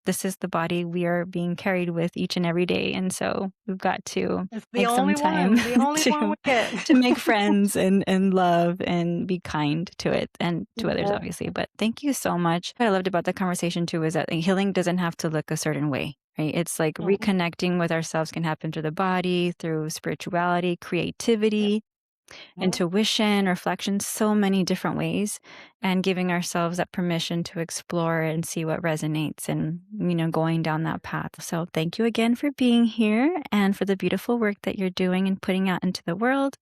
S1: this is the body we are being carried with each and every day. And so we've got to
S2: It's
S1: take some time
S2: the only one
S1: to
S2: we get.
S1: make friends and love and be kind to it and to others,
S2: Yeah.
S1: obviously. But thank you so much. What I loved about the conversation too is that healing doesn't have to look a certain way. Right? It's like
S2: Mhm.
S1: reconnecting with ourselves can happen through the body, through spirituality,
S2: Yeah.
S1: creativity,
S2: Mhm.
S1: intuition, reflection, so many different ways, and giving ourselves that permission to explore and see what resonates and, going down that path. So thank you again for being here and for the beautiful work that you're doing and putting out into the world.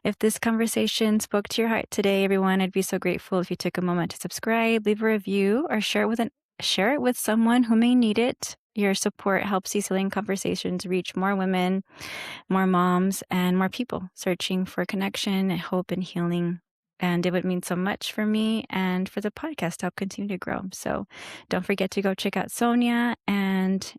S1: If this conversation spoke to your heart today, everyone, I'd be so grateful if you took a moment to subscribe, leave a review, or share it with someone who may need it. Your support helps these healing conversations reach more women, more moms, and more people searching for connection and hope and healing. And it would mean so much for me and for the podcast to help continue to grow. So don't forget to go check out Sonia and,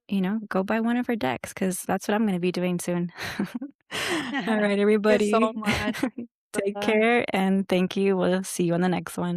S1: go buy one of her decks because that's what I'm going to be doing soon. All right,
S2: Thank you so
S1: everybody.
S2: much.
S1: Take
S2: Bye.
S1: care and thank you. We'll see you on the next one.